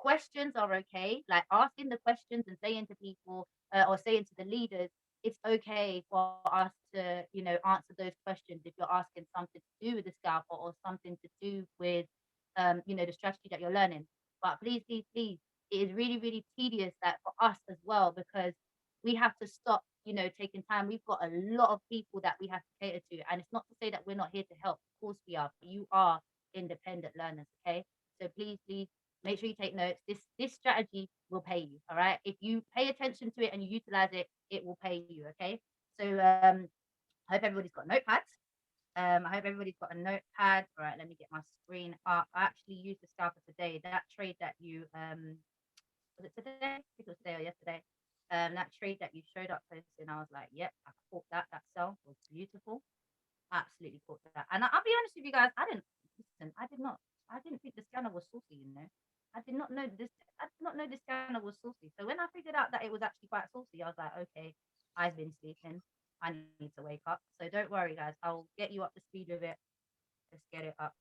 questions are okay, like asking the questions and saying to people or saying to the leaders, it's okay for us to, answer those questions if you're asking something to do with the scalper or something to do with, the strategy that you're learning. But please, please, please, it is really, really tedious that for us as well, because we have to stop, taking time. We've got a lot of people that we have to cater to. And it's not to say that we're not here to help. Of course we are, but you are independent learners, okay? So please, please make sure you take notes. This strategy will pay you, all right? If you pay attention to it and you utilize it, it will pay you, okay? So I hope everybody's got notepads. I hope everybody's got a notepad. All right, let me get my screen up. I actually used the scalper today. That trade that you was it today? I think it was today or yesterday. That trade that you showed up posting, I was like, yep, I caught that. That sell was beautiful. Absolutely caught that. And I'll be honest with you guys, I didn't listen. I didn't think the scanner was saucy. I did not know this. I did not know the scanner was saucy. So when I figured out that it was actually quite saucy, I was like, okay, I've been sleeping. I need to wake up. So don't worry, guys. I'll get you up to speed with it. Let's get it up.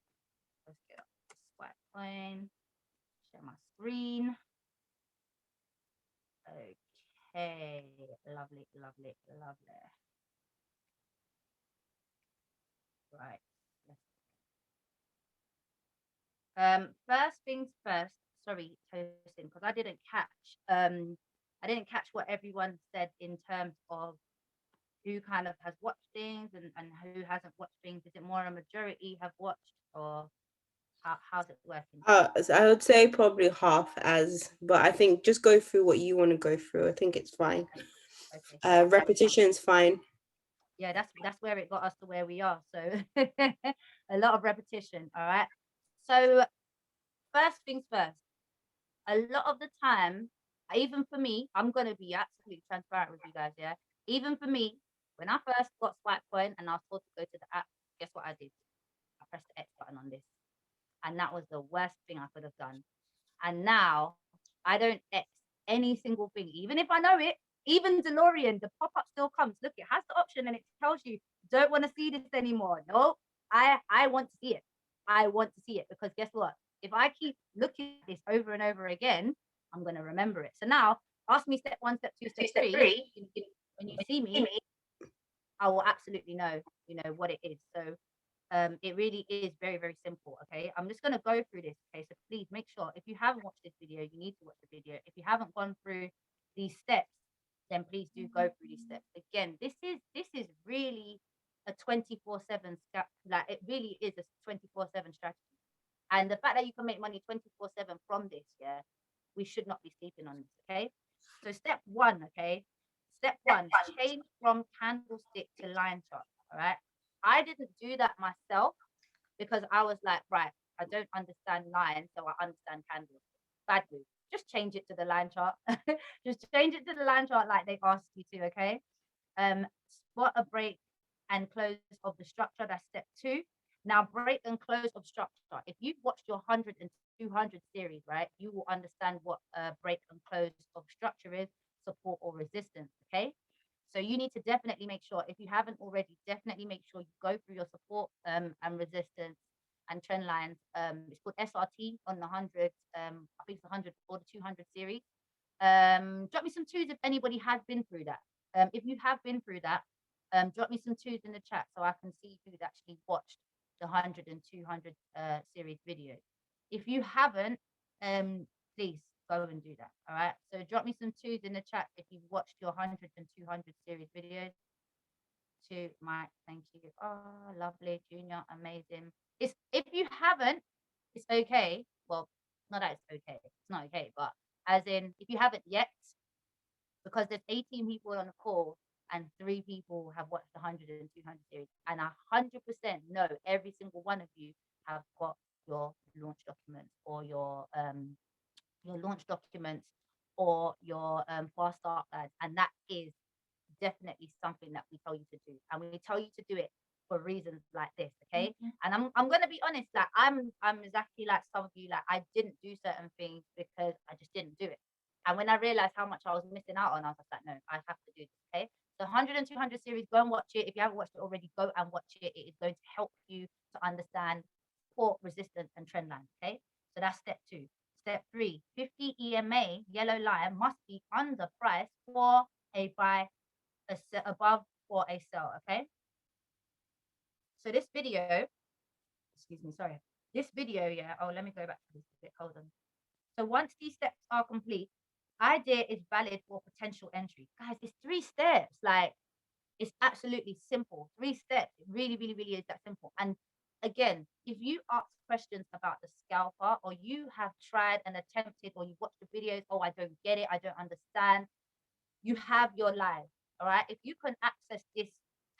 Let's get up. Swipecoin. Share my screen. Okay. Lovely, lovely, lovely. Right. First things first. Sorry, Tosin, because I didn't catch what everyone said in terms of who kind of has watched things and who hasn't watched things. Is it more a majority have watched, or how's it working? So I would say probably half but I think just go through what you want to go through. I think it's fine. Okay, okay, that's fine. Repetition is fine. Yeah, that's where it got us to where we are. So a lot of repetition. All right. So first things first. A lot of the time, even for me, I'm gonna be absolutely transparent with you guys. Yeah, even for me, when I first got Swipecoin and I was told to go to the app, guess what I did? I pressed the X button on this, and that was the worst thing I could have done. And now I don't X any single thing, even if I know it. Even DeLorean, the pop up still comes. Look, it has the option and it tells you don't want to see this anymore. No, I want to see it. I want to see it because guess what? If I keep looking at this over and over again, I'm going to remember it. So now ask me step one, step two, step three. When you see me, I will absolutely know, what it is. So it really is very, very simple. Okay. I'm just going to go through this. Okay. So please make sure if you haven't watched this video, you need to watch the video. If you haven't gone through these steps, then please do go through these steps. Again, this is really a 24/7 like it really is a 24/7 strategy. And the fact that you can make money 24/7 from this, yeah, we should not be sleeping on this. Okay. So step one, okay. Step one, change from candlestick to line chart. All right. I didn't do that myself because I was like, right, I don't understand lines, so I understand candles. Bad move. Just change it to the line chart. Just change it to the line chart like they asked you to, okay? Spot a break and close of the structure. That's step two. Now, break and close of structure. If you've watched your 100 and 200 series, right, you will understand what break and close of structure is, support or resistance, okay? So you need to definitely make sure, if you haven't already, definitely make sure you go through your support and resistance and trend lines. It's called SRT on the 100. I think it's the 100 or the 200 series. Drop me some twos if anybody has been through that. If you have been through that, drop me some twos in the chat so I can see who's actually watched the 100 and 200 series videos. If you haven't, please go and do that. All right. So drop me some twos in the chat if you've watched your 100 and 200 series videos. To Mike, thank you. Oh, lovely, Junior, amazing. It's if you haven't, it's okay. Well, not that it's okay. It's not okay, but as in, if you haven't yet, because there's 18 people on the call and 3 people have watched the 100 and 200 series, and 100% know every single one of you have got your launch documents or your launch documents or your fast start guides, and that is definitely something that we tell you to do, and we tell you to do it for reasons like this, okay? And I'm gonna be honest, like I'm exactly like some of you, like I didn't do certain things because I just didn't do it. And when I realized how much I was missing out on, I was like, no, I have to do this, okay? So 100 and 200 series, go and watch it. If you haven't watched it already, go and watch it. It is going to help you to understand support, resistance, and trend lines, okay? So that's step two. Step 3, 50 EMA yellow line must be underpriced for a buy, above for a sell. Okay. So this video, excuse me, sorry. This video, yeah. Oh, let me go back to this bit. Hold on. So once these steps are complete, idea is valid for potential entry. Guys, it's 3 steps. Like, it's absolutely simple. 3 steps. It really, really, really is that simple. And again, if you ask questions about the scalper, or you have tried and attempted, or you watched the videos, oh, I don't get it, I don't understand, you have your live. All right. If you can access this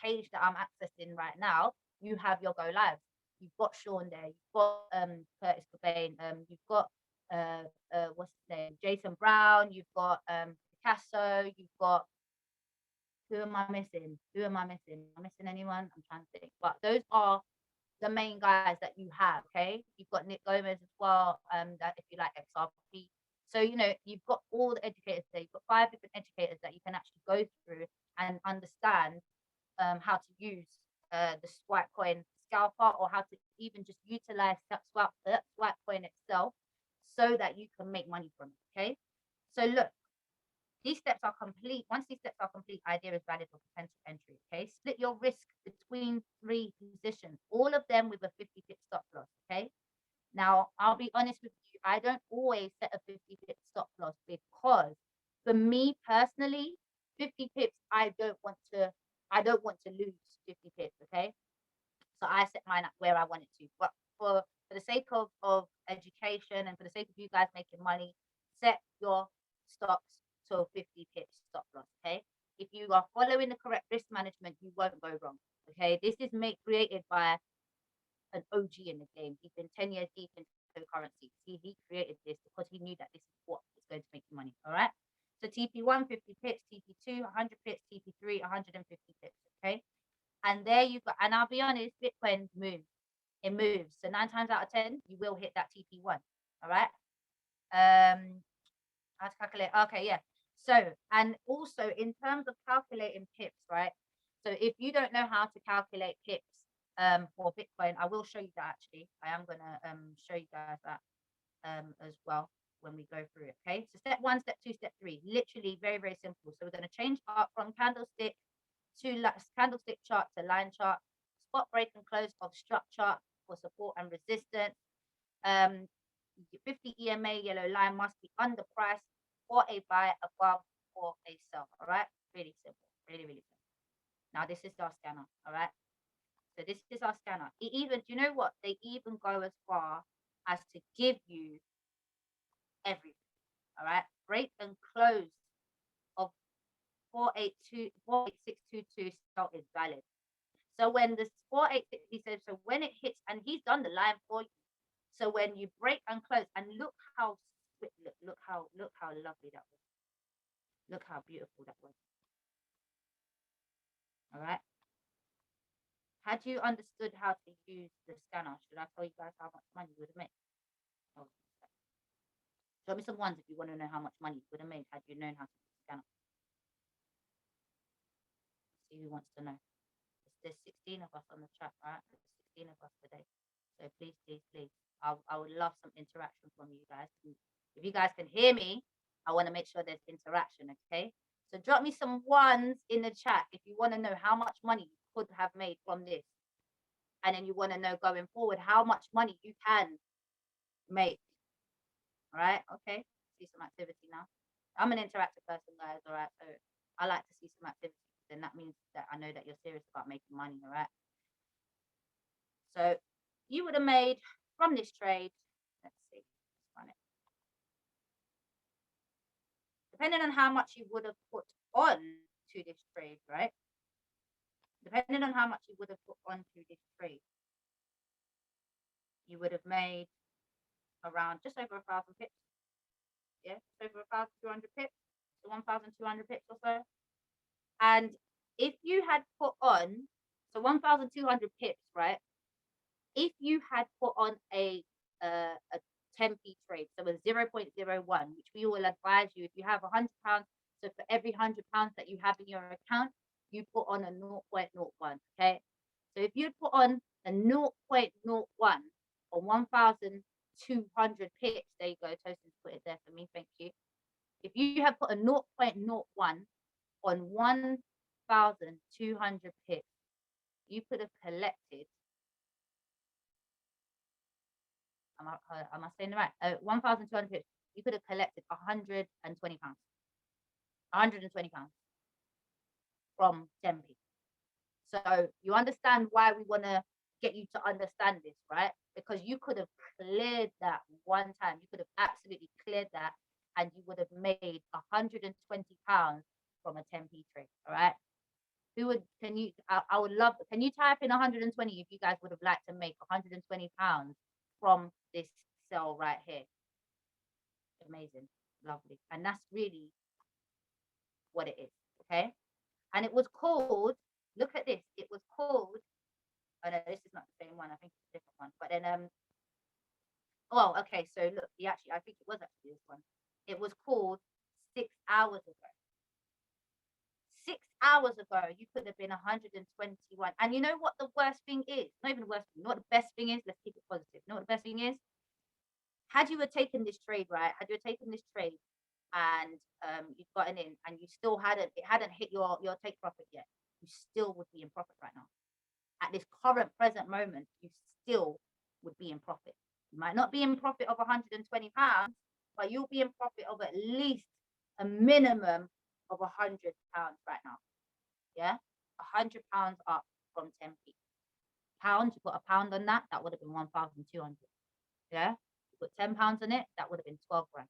page that I'm accessing right now, you have your go live. You've got Sean there, you've got Curtis Cobain, you've got what's his name, Jason Brown, you've got Picasso, you've got, who am I missing? Who am I missing? Am I missing anyone? I'm trying to think. But those are the main guys that you have. Okay, you've got Nick Gomez as well. That if you like XRP. So you know you've got all the educators there. You've got 5 different educators that you can actually go through and understand how to use the Swipecoin scalper, or how to even just utilize Swipecoin itself, so that you can make money from it. Okay, so look, these steps are complete. Once these steps are complete, idea is valid for potential entry. Okay, split your risk between 3 positions, all of them with a 50-pip stop loss. Okay, now I'll be honest with you, I don't always set a 50-pip stop loss, because for me personally, 50 pips, I don't want to lose 50 pips. Okay, so I set mine up where I want it to. But for the sake of education, and for the sake of you guys making money, set your stocks to 50 pips stop loss. Okay. If you are following the correct risk management, you won't go wrong. Okay. This is created by an OG in the game. He's been 10 years deep in cryptocurrency. See, he created this because he knew that this is what is going to make you money. All right. So TP1, 50 pips, TP2, 100 pips, TP3, 150 pips. Okay. And there you go. And I'll be honest, Bitcoin moves. It moves. So 9 times out of 10, you will hit that TP1. All right. How to calculate? Okay, yeah. So, and also in terms of calculating pips, right? So if you don't know how to calculate pips for Bitcoin, I will show you that actually. I am gonna show you guys that as well when we go through it. Okay. So step 1, step 2, step 3. Literally very, very simple. So we're gonna change up from candlestick to candlestick chart to line chart, spot break and close of structure for support and resistance. 50 EMA yellow line must be underpriced for a buy, above for a sell. All right, really simple, really, really simple. Now this is our scanner. All right, so this is our scanner. It even, do you know what? They even go as far as to give you everything. All right, break and close of 48622 sell is valid. So when the 486, he said, so when it hits, and he's done the line for you. So when you break and close, and look how lovely that was. Look how beautiful that was. All right. Had you understood how to use the scanner, should I tell you guys how much money you would have made? Oh, show me some ones if you want to know how much money you would have made had you known how to use the scanner. Let's see who wants to know. There's 16 of us on the chat, right? There's 16 of us today. So please, please, please. I would love some interaction from you guys. If you guys can hear me, I want to make sure there's interaction, okay? So drop me some ones in the chat if you want to know how much money you could have made from this. And then you want to know going forward how much money you can make. All right, okay. See some activity now. I'm an interactive person, guys, all right? So I like to see some activity. Then that means that I know that you're serious about making money, all right? So you would have made from this trade, let's see, let's run it. Depending on how much you would have put on to this trade, right? Depending on how much you would have put onto this trade, you would have made around just over 1,000 pips. Yeah, just over 1,200 pips, so 1,200 pips or so. And if you had put on, so 1,200 pips, right? If you had put on a 10p trade, so a 0.01, which we will advise you if you have £100, so for every £100 that you have in your account, you put on a 0.01. Okay, so if you put on a 0.01 on 1,200 200 pips. There you go. Toasting's put it there for me. Thank you. If you have put a 0.01 on 1,200 pips, you could have collected, am I saying it right? 1,200 pips, you could have collected £120. £120 from 10p. So you understand why we want to get you to understand this, right? Because you could have cleared that one time. You could have absolutely cleared that, and you would have made £120 from a 10p trade. All right. Who would, can you, I would love, can you type in 120 if you guys would have liked to make £120 from this sell right here? Amazing. Lovely. And that's really what it is. Okay. And it was called, look at this, it was called, oh no, this is not the same one, I think it's a different one. But then oh, okay, so look, I think it was actually this one. It was called 6 hours ago. 6 hours ago, you could have been 121. And you know what the worst thing is? Not even the worst thing. You know what the best thing is? Let's keep it positive. You know what the best thing is? Had you taken this trade, right? Had you taken this trade and you've gotten in and you still hadn't hit your take profit yet, you still would be in profit right now. At this current present moment, you still would be in profit. You might not be in profit of £120, but you'll be in profit of at least a minimum of £100 right now. Yeah, £100 up from 10p. Pound, you put a pound on that, that would have been 1,200. Yeah, you put £10 on it, that would have been 12 grand.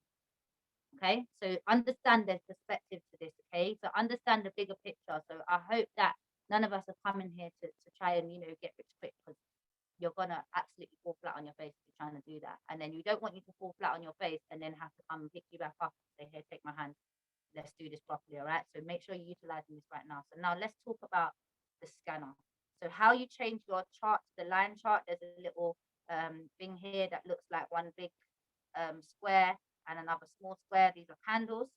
Okay, so understand there's perspective to this. Okay, so understand the bigger picture. So I hope that none of us are coming here to try and get rich quick, because you're gonna absolutely fall flat on your face if you're trying to do that. And then you don't want you to fall flat on your face and then have to come and pick you back up and say, here, take my hand, let's do this properly. All right, so make sure you're utilizing this right now. So now let's talk about the scanner. So how you change your chart to the line chart. There's a little thing here that looks like one big square and another small square. These are candles.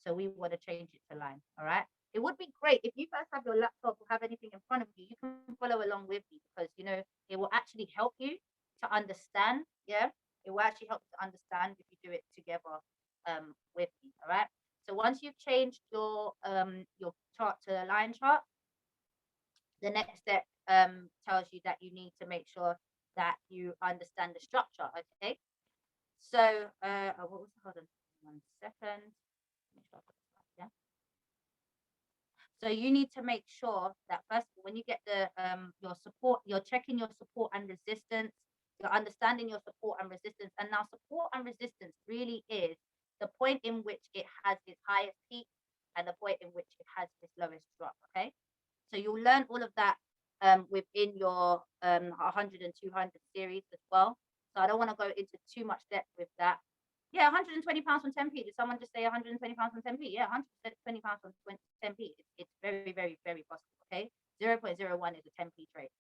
So we want to change it to line. All right. It would be great if you guys have your laptop or have anything in front of you, you can follow along with me, because it will actually help you to understand. Yeah, it will actually help you to understand if you do it together with me. All right. So once you've changed your chart to a line chart, the next step tells you that you need to make sure that you understand the structure. Okay. So what was, hold on 1 second. Yeah. So you need to make sure that first of all, when you get the your support, you're checking your support and resistance, you're understanding your support and resistance. And now support and resistance really is the point in which it has its highest peak and the point in which it has its lowest drop. Okay, so you'll learn all of that within your 100 and 200 series as well. So I don't want to go into too much depth with that. Yeah, £120 from 10p. Did someone just say £120 from 10p? Yeah, £120 from 10p. It's very, very, very possible. Okay, 0.01 is a 10p trade.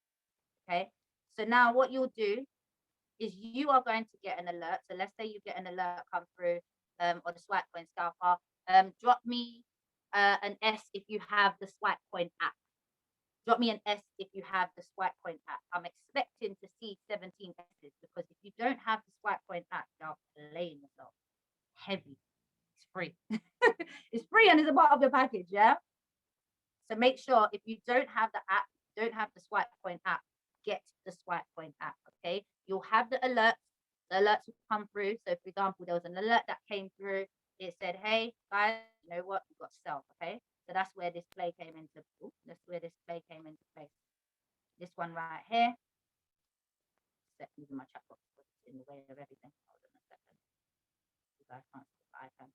Okay, so now what you'll do is you are going to get an alert. So let's say you get an alert come through on the Swipecoin scalper. Drop me an S if you have the Swipecoin app. Drop me an S if you have the Swipecoin app. I'm expecting to see 17 S's, because if you don't have the Swipecoin app, you're playing yourself heavy. It's free. It's free and it's a part of your package, yeah? So make sure if you don't have the app, don't have the Swipecoin app, get the Swipecoin app, okay? You'll have the alerts. The alerts will come through. So for example, there was an alert that came through. It said, hey, guys, you know what? You've got to sell, okay? So that's where this play came into place. This one right here. Using my chat box in the way of everything. Hold on a second. You guys can't see the icon.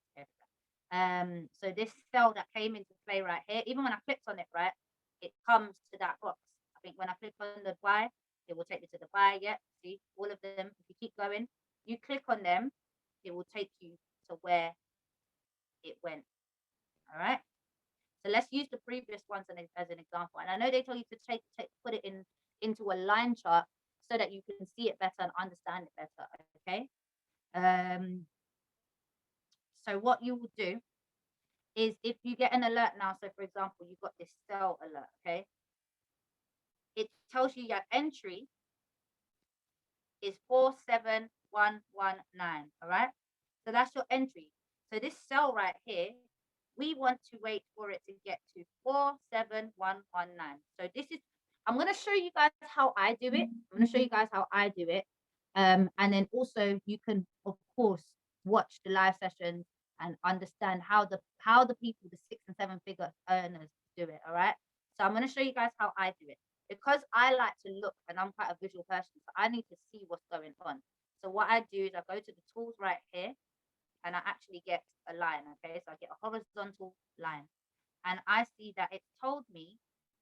So this cell that came into play right here, even when I clicked on it, right, it comes to that box. I think when I click on the buy, it will take me to the buy. Yeah, see all of them. If you keep going, you click on them, it will take you to where it went. All right. So let's use the previous ones as an example. And I know they told you to put it into a line chart so that you can see it better and understand it better. Okay. So what you will do is, if you get an alert now, so for example, you've got this sell alert, okay? It tells you your entry is 47 All right. So that's your entry. So this cell right here, we want to wait for it to get to 47119. So this is, I'm going to show you guys how I do it. I'm going to show you guys how I do it. And then also you can, of course, watch the live sessions and understand how the people, the 6 and 7 figure earners do it. All right. So I'm going to show you guys how I do it because I like to look and I'm quite a visual person. So I need to see what's going on. So what I do is I go to the tools right here and I actually get a line. Okay. So I get a horizontal line and I see that it's told me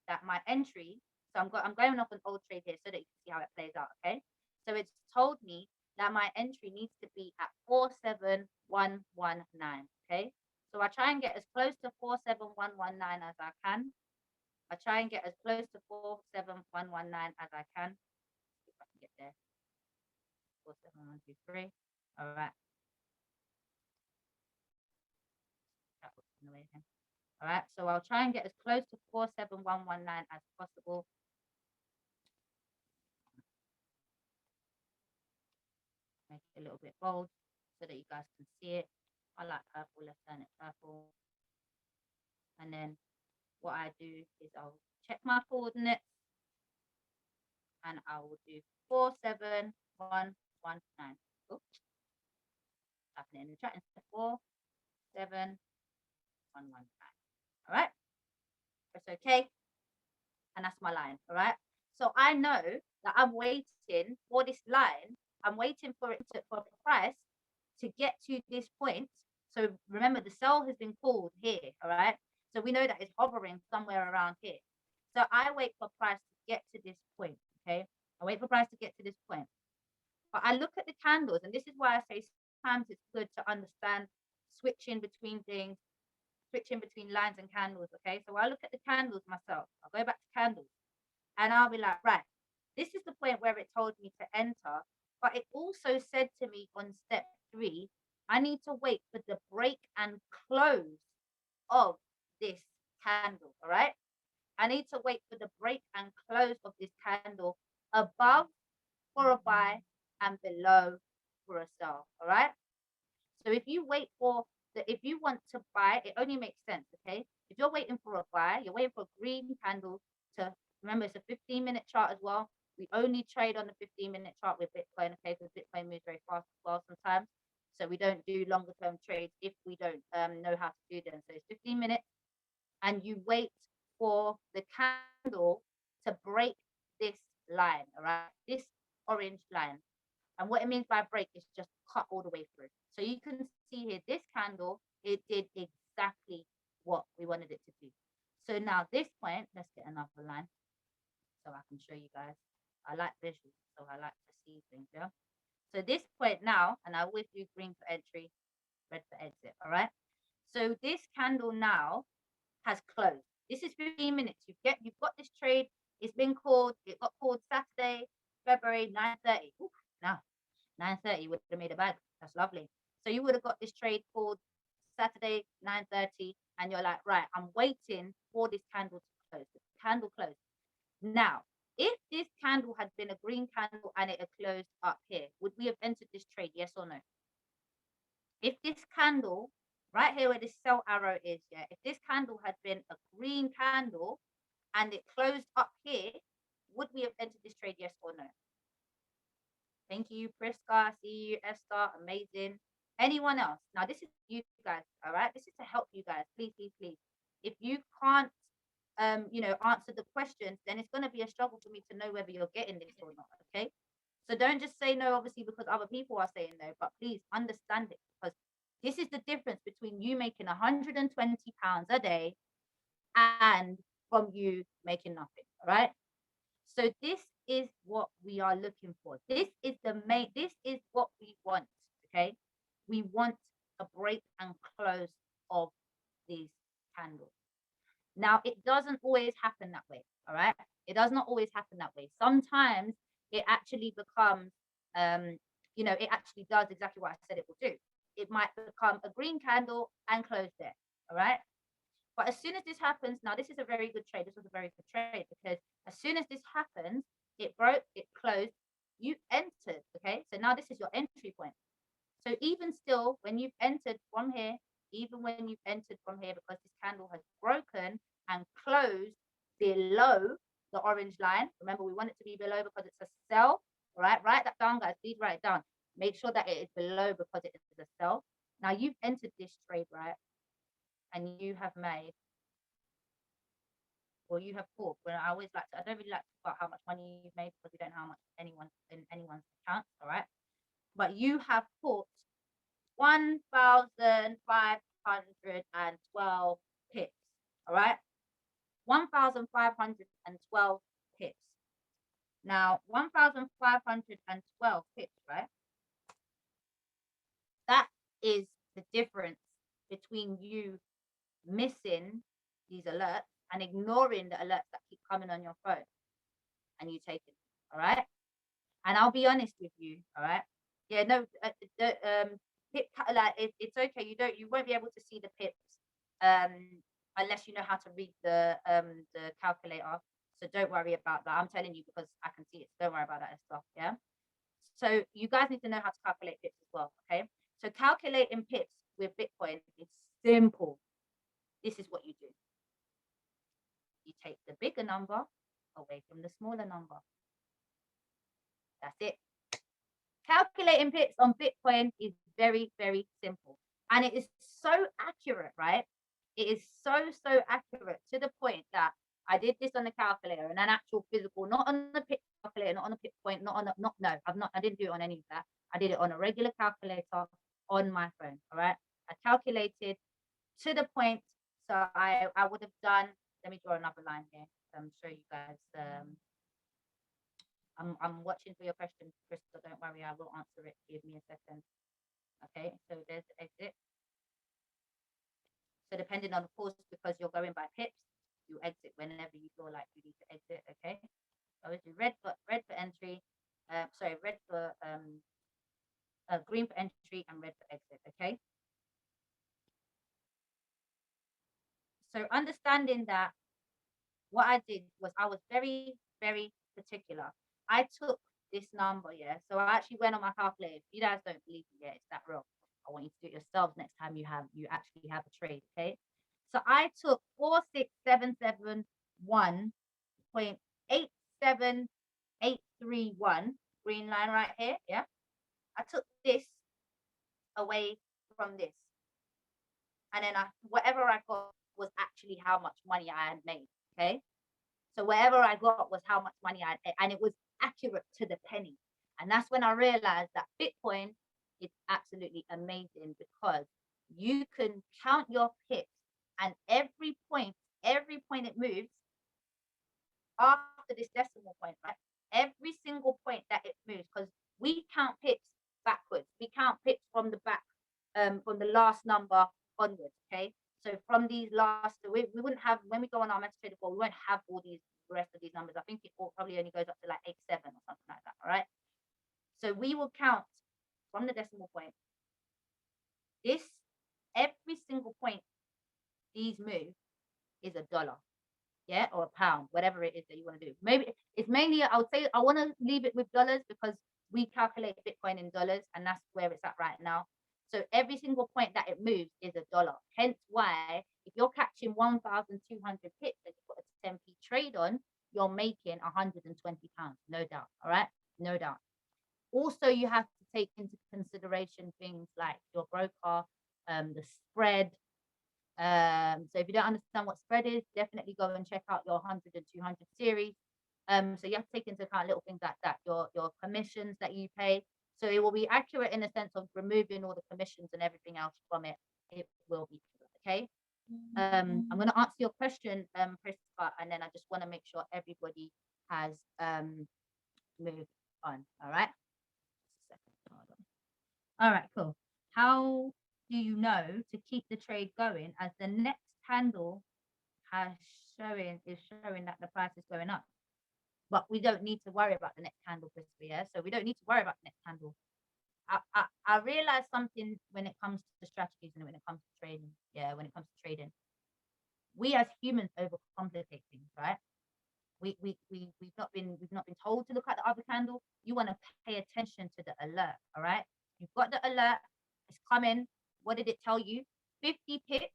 that my entry, so I'm going off an old trade here so that you can see how it plays out, okay? So it's told me that my entry needs to be at 47119, okay? So I try and get as close to 47119 as I can. I try and get as close to 47119 as I can. See if I can get there. 47123. All right. That was in the way again. All right, so I'll try and get as close to 47119 as possible. Make it a little bit bold so that you guys can see it. I like purple, let's turn it purple. And then what I do is I'll check my coordinates and I will do 47119. Oops, happening in the chat instead. 47119. All right, press OK. And that's my line. All right. So I know that I'm waiting for this line. I'm waiting for it to, for the price to get to this point. So remember, the sell has been called here. All right. So we know that it's hovering somewhere around here. So I wait for price to get to this point. Okay. I wait for price to get to this point. But I look at the candles, and this is why I say sometimes it's good to understand switching between things, switching between lines and candles. Okay. So I look at the candles myself. I'll go back to candles. And I'll be like, right, this is the point where it told me to enter. But it also said to me on step 3, I need to wait for the break and close of this candle. All right. I need to wait for the break and close of this candle above for a buy and below for a sell. All right. So if you wait for if you want to buy, it only makes sense. Okay. If you're waiting for a buy, you're waiting for a green candle to, remember, it's a 15-minute chart as well. We only trade on the 15-minute chart with Bitcoin, okay, because Bitcoin moves very fast as well sometimes. So we don't do longer term trades if we don't know how to do them. So it's 15 minutes and you wait for the candle to break this line, all right, this orange line. And what it means by break is just cut all the way through. So you can see here, this candle, it did exactly what we wanted it to do. So now this point, let's get another line so I can show you guys. I like visuals, so I like to see things, yeah? So this point now, and I always do green for entry, red for exit, all right? So this candle now has closed. This is 15 minutes. You've got this trade. It's been called, it got called Saturday, February 9:30. Now 9:30 would have made a bag. That's lovely. So you would have got this trade called Saturday 9:30, and you're like, right, I'm waiting for this candle to close. The candle closed. Now, if this candle had been a green candle and it had closed up here, would we have entered this trade? Yes or no? If this candle right here where this sell arrow is, yeah, if this candle had been a green candle and it closed up here, would we have entered this trade? Yes or no? Thank you, Priska. See you, Esther. Amazing. Anyone else? Now, this is you guys, all right? This is to help you guys. Please, please, please. If you can't, answer the questions, then it's going to be a struggle for me to know whether you're getting this or not, okay? So don't just say no, obviously, because other people are saying no, but please understand it because this is the difference between you making £120 a day and from you making nothing, all right? So this is what we are looking for. This is what we want, okay? We want a break and close of these candles. Now, it doesn't always happen that way, all right? It does not always happen that way. Sometimes it actually becomes, it actually does exactly what I said it will do. It might become a green candle and close there, all right? But as soon as this happens, now this is a very good trade. This was a very good trade because as soon as this happens, it broke, it closed, you entered, okay? So now this is your entry point. So even still, when you've entered from here, even when you've entered from here, because this candle has broken and closed below the orange line, remember we want it to be below because it's a sell, all right? Write that down, guys. Please write it down. Make sure that it is below because it is a sell. Now you've entered this trade, right? And you have made, or you have caught. But I always like to, I don't really like to talk about how much money you've made because we don't know how much anyone in anyone's accounts, all right? But you have caught 1,512 pips. All right, 1,512 pips. Now, 1,512 pips, right? That is the difference between you missing these alerts and ignoring the alerts that keep coming on your phone, and you take it. All right, and I'll be honest with you. All right, yeah, no, pip, like it's okay. You won't be able to see the pips unless you know how to read the calculator. So don't worry about that. I'm telling you because I can see it. So don't worry about that stuff. Yeah. So you guys need to know how to calculate pips as well. Okay. So calculating pips with Bitcoin is simple. This is what you do. You take the bigger number away from the smaller number. That's it. Calculating pips on Bitcoin is very, very simple. And it is so accurate, right? It is so accurate to the point that I did this on the calculator and an actual physical, not on the pip calculator, not on the Bitcoin, I didn't do it on any of that. I did it on a regular calculator on my phone. All right. I calculated to the point. So I would have done, let me draw another line here. Show you guys I'm watching for your question, Crystal. Don't worry, I will answer it. Give me a second. Okay, so there's the exit. So depending on the course, because you're going by pips, you exit whenever you feel like you need to exit. Okay. Obviously, red for entry. Red for green for entry and red for exit. Okay. So understanding that, what I did was I was very, very particular. I took this number, yeah. So I actually went on my calculator. If you guys don't believe me, yeah, it's that real. I want you to do it yourselves next time you actually have a trade, okay? So I took 46771.87831 green line right here, yeah. I took this away from this, and then whatever I got was actually how much money I had made, okay? So whatever I got was how much money I had, and it was accurate to the penny. And that's when I realized that Bitcoin is absolutely amazing because you can count your pips, and every point it moves after this decimal point, right? Every single point that it moves, because we count pips backwards. We count pips from the back, from the last number onwards. Okay. So from these last, we wouldn't have, when we go on our MetaTrader 4, we won't have all these, the rest of these numbers. I think it probably only goes up to like 87 or something like that. All right. So we will count from the decimal point. This, every single point these move is $1. Yeah, or a pound, whatever it is that you want to do. Maybe it's mainly, I would say I want to leave it with dollars because we calculate Bitcoin in dollars and that's where it's at right now. So every single point that it moves is $1. Hence why if you're catching 1,200 pips and you put a 10p trade on, you're making £120, no doubt. All right, no doubt. Also, you have to take into consideration things like your broker, the spread. So if you don't understand what spread is, definitely go and check out your 100 and 200 series. So you have to take into account little things like that, your commissions that you pay. So it will be accurate in the sense of removing all the commissions and everything else from it. It will be okay. I'm going to answer your question, Priska, and then I just want to make sure everybody has moved on. All right. All right, cool. How do you know to keep the trade going as the next candle is showing that the price is going up? But we don't need to worry about the next candle, Crispy, yeah? So we don't need to worry about the next candle. I realized something when it comes to strategies and when it comes to trading. Yeah, when it comes to trading. We as humans overcomplicate things, right? We've not been told to look at the other candle. You want to pay attention to the alert. All right. You've got the alert. It's coming. What did it tell you? 50 pips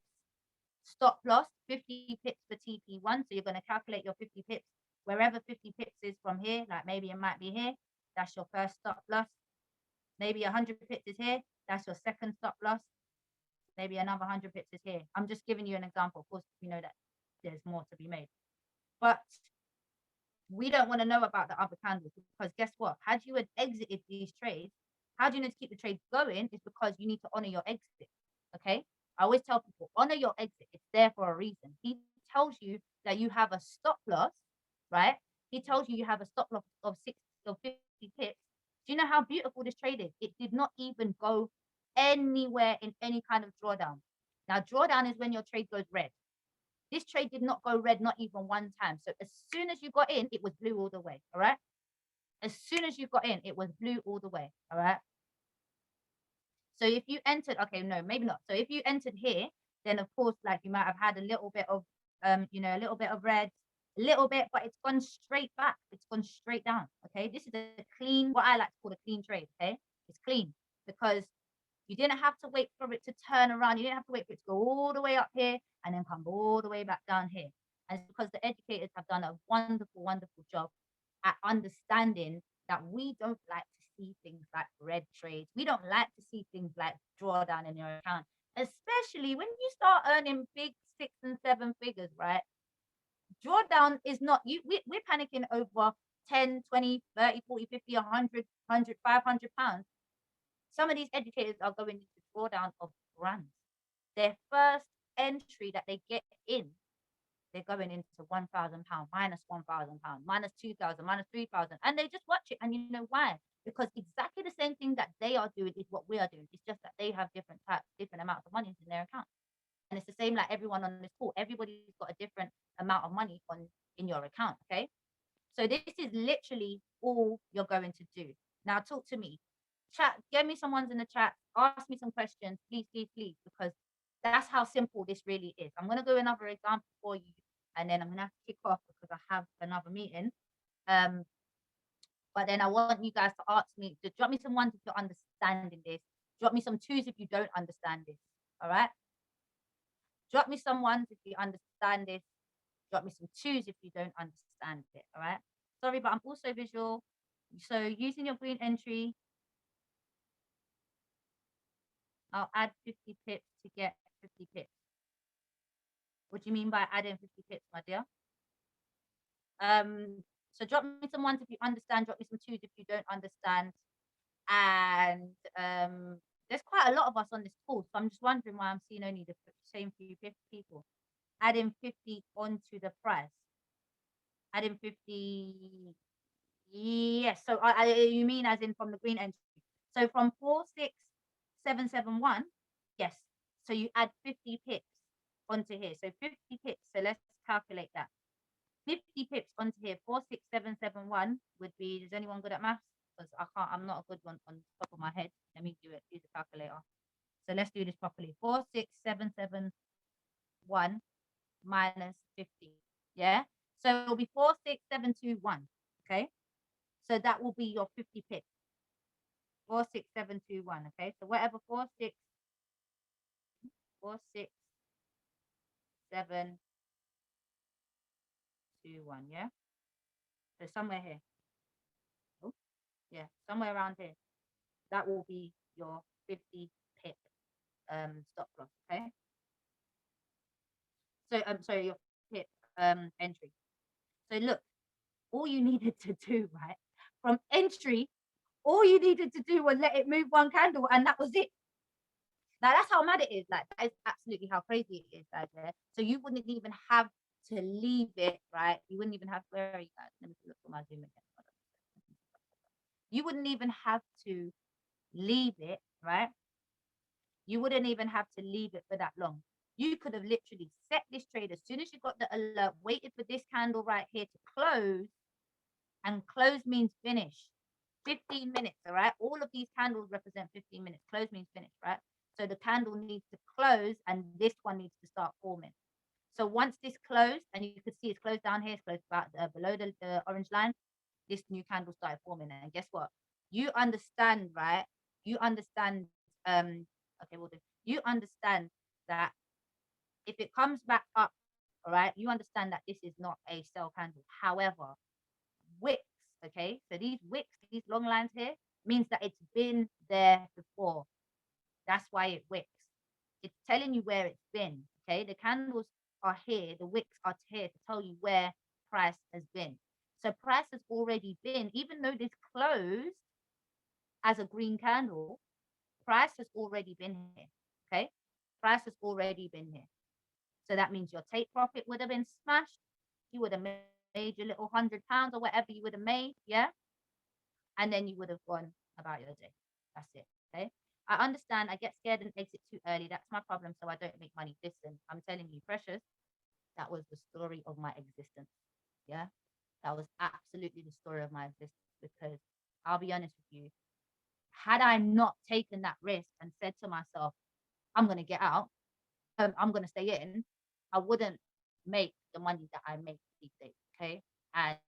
stop loss, 50 pips for TP1. So you're going to calculate your 50 pips wherever 50 pips is from here. Like maybe it might be here. That's your first stop loss. Maybe 100 pips is here. That's your second stop loss. Maybe another 100 pips is here. I'm just giving you an example. Of course, we know that there's more to be made. But we don't want to know about the other candles because guess what? Had you had exited these trades, how do you know to keep the trade going? Is because you need to honor your exit. Okay. I always tell people honor your exit. It's there for a reason. He tells you that you have a stop loss, right? He tells you have a stop loss of 60 or 50 pips. Do you know how beautiful this trade is? It did not even go anywhere in any kind of drawdown. Now, drawdown is when your trade goes red. This trade did not go red, not even one time. So as soon as you got in, it was blue all the way. All right. As soon as you got in, it was blue all the way. All right. So if you entered, okay, no, maybe not. So if you entered here, then of course, like you might have had a little bit of, a little bit of red, a little bit, but it's gone straight back. It's gone straight down. Okay. This is a clean, what I like to call a clean trade. Okay. It's clean because you didn't have to wait for it to turn around. You didn't have to wait for it to go all the way up here and then come all the way back down here. And it's because the educators have done a wonderful, wonderful job at understanding that we don't like to see things like red trades. We don't like to see things like drawdown in your account, especially when you start earning big 6 and 7 figures, right? Drawdown is not you. We're panicking over 10, 20, 30, 40, 50, 100, 500 pounds. Some of these educators are going into drawdown of grants. Their first entry that they get in, they're going into £1,000, minus £1,000, minus 2,000, minus 3,000, and they just watch it. And you know why? Because exactly the same thing that they are doing is what we are doing. It's just that they have different types, different amounts of money in their account. And it's the same like everyone on this call. Everybody's got a different amount of money in your account. Okay. So this is literally all you're going to do. Now talk to me. Chat, get me some ones in the chat. Ask me some questions, please, please, please, because that's how simple this really is. I'm gonna do another example for you, and then I'm gonna have to kick off because I have another meeting. But then I want you guys to ask me to drop me some ones if you're understanding this. Drop me some twos if you don't understand this. All right. Drop me some ones if you understand this. Drop me some twos if you don't understand it. All right. Sorry, but I'm also visual. So using your green entry, I'll add 50 pips to get 50 pips. What do you mean by adding 50 pips, my dear? So drop me some ones if you understand, drop me some twos if you don't understand. And there's quite a lot of us on this call, so I'm just wondering why I'm seeing only the same few people. Adding 50 onto the price. Adding 50. Yes, so you mean as in from the green entry. So from 46771, yes. So you add 50 pips onto here. So 50 pips. So let's calculate that. 50 pips onto here. 46771 would be. Is anyone good at maths? Because I'm not a good one on top of my head. Let me do it. Use the calculator. So let's do this properly. 46771 minus 50. Yeah. So it'll be 46721. Okay. So that will be your 50 pips. 46721. Okay. So whatever 46721. Yeah. So somewhere here. Oh, yeah, somewhere around here. That will be your 50 pip stop loss. Okay. So sorry, your pip entry. So look, all you needed to do, right, from entry, all you needed to do was let it move one candle, and that was it. Now that's how mad it is. Like that is absolutely how crazy it is, guys. There. So you wouldn't even have to leave it, right? You wouldn't even have. Where are you guys? Let me look for my Zoom again. You wouldn't even have to leave it, right? You wouldn't even have to leave it for that long. You could have literally set this trade as soon as you got the alert, waited for this candle right here to close, and close means finish. 15 minutes, all right? All of these candles represent 15 minutes. Close means finish, right? So the candle needs to close and this one needs to start forming. So once this closed, and you could see it's closed down here, it's closed about below the orange line, this new candle started forming. And guess what? You understand, right? You understand. Okay, we'll do. You understand that if it comes back up, all right, you understand that this is not a sell candle. However, wicks, okay, so these wicks, these long lines here, means that it's been there before. That's why it wicks. It's telling you where it's been. Okay, the candles are here, the wicks are here to tell you where price has been. So price has already been, even though this closed as a green candle, price has already been here. Okay, price has already been here. So that means your take profit would have been smashed. You would have made your little £100 or whatever you would have made, yeah, and then you would have gone about your day. That's it. Okay. I understand. I get scared and exit too early. That's my problem. So I don't make money. Listen, I'm telling you, precious. That was the story of my existence. Yeah. That was absolutely the story of my existence because I'll be honest with you. Had I not taken that risk and said to myself, I'm going to get out, I'm going to stay in, I wouldn't make the money that I make these days. Okay. And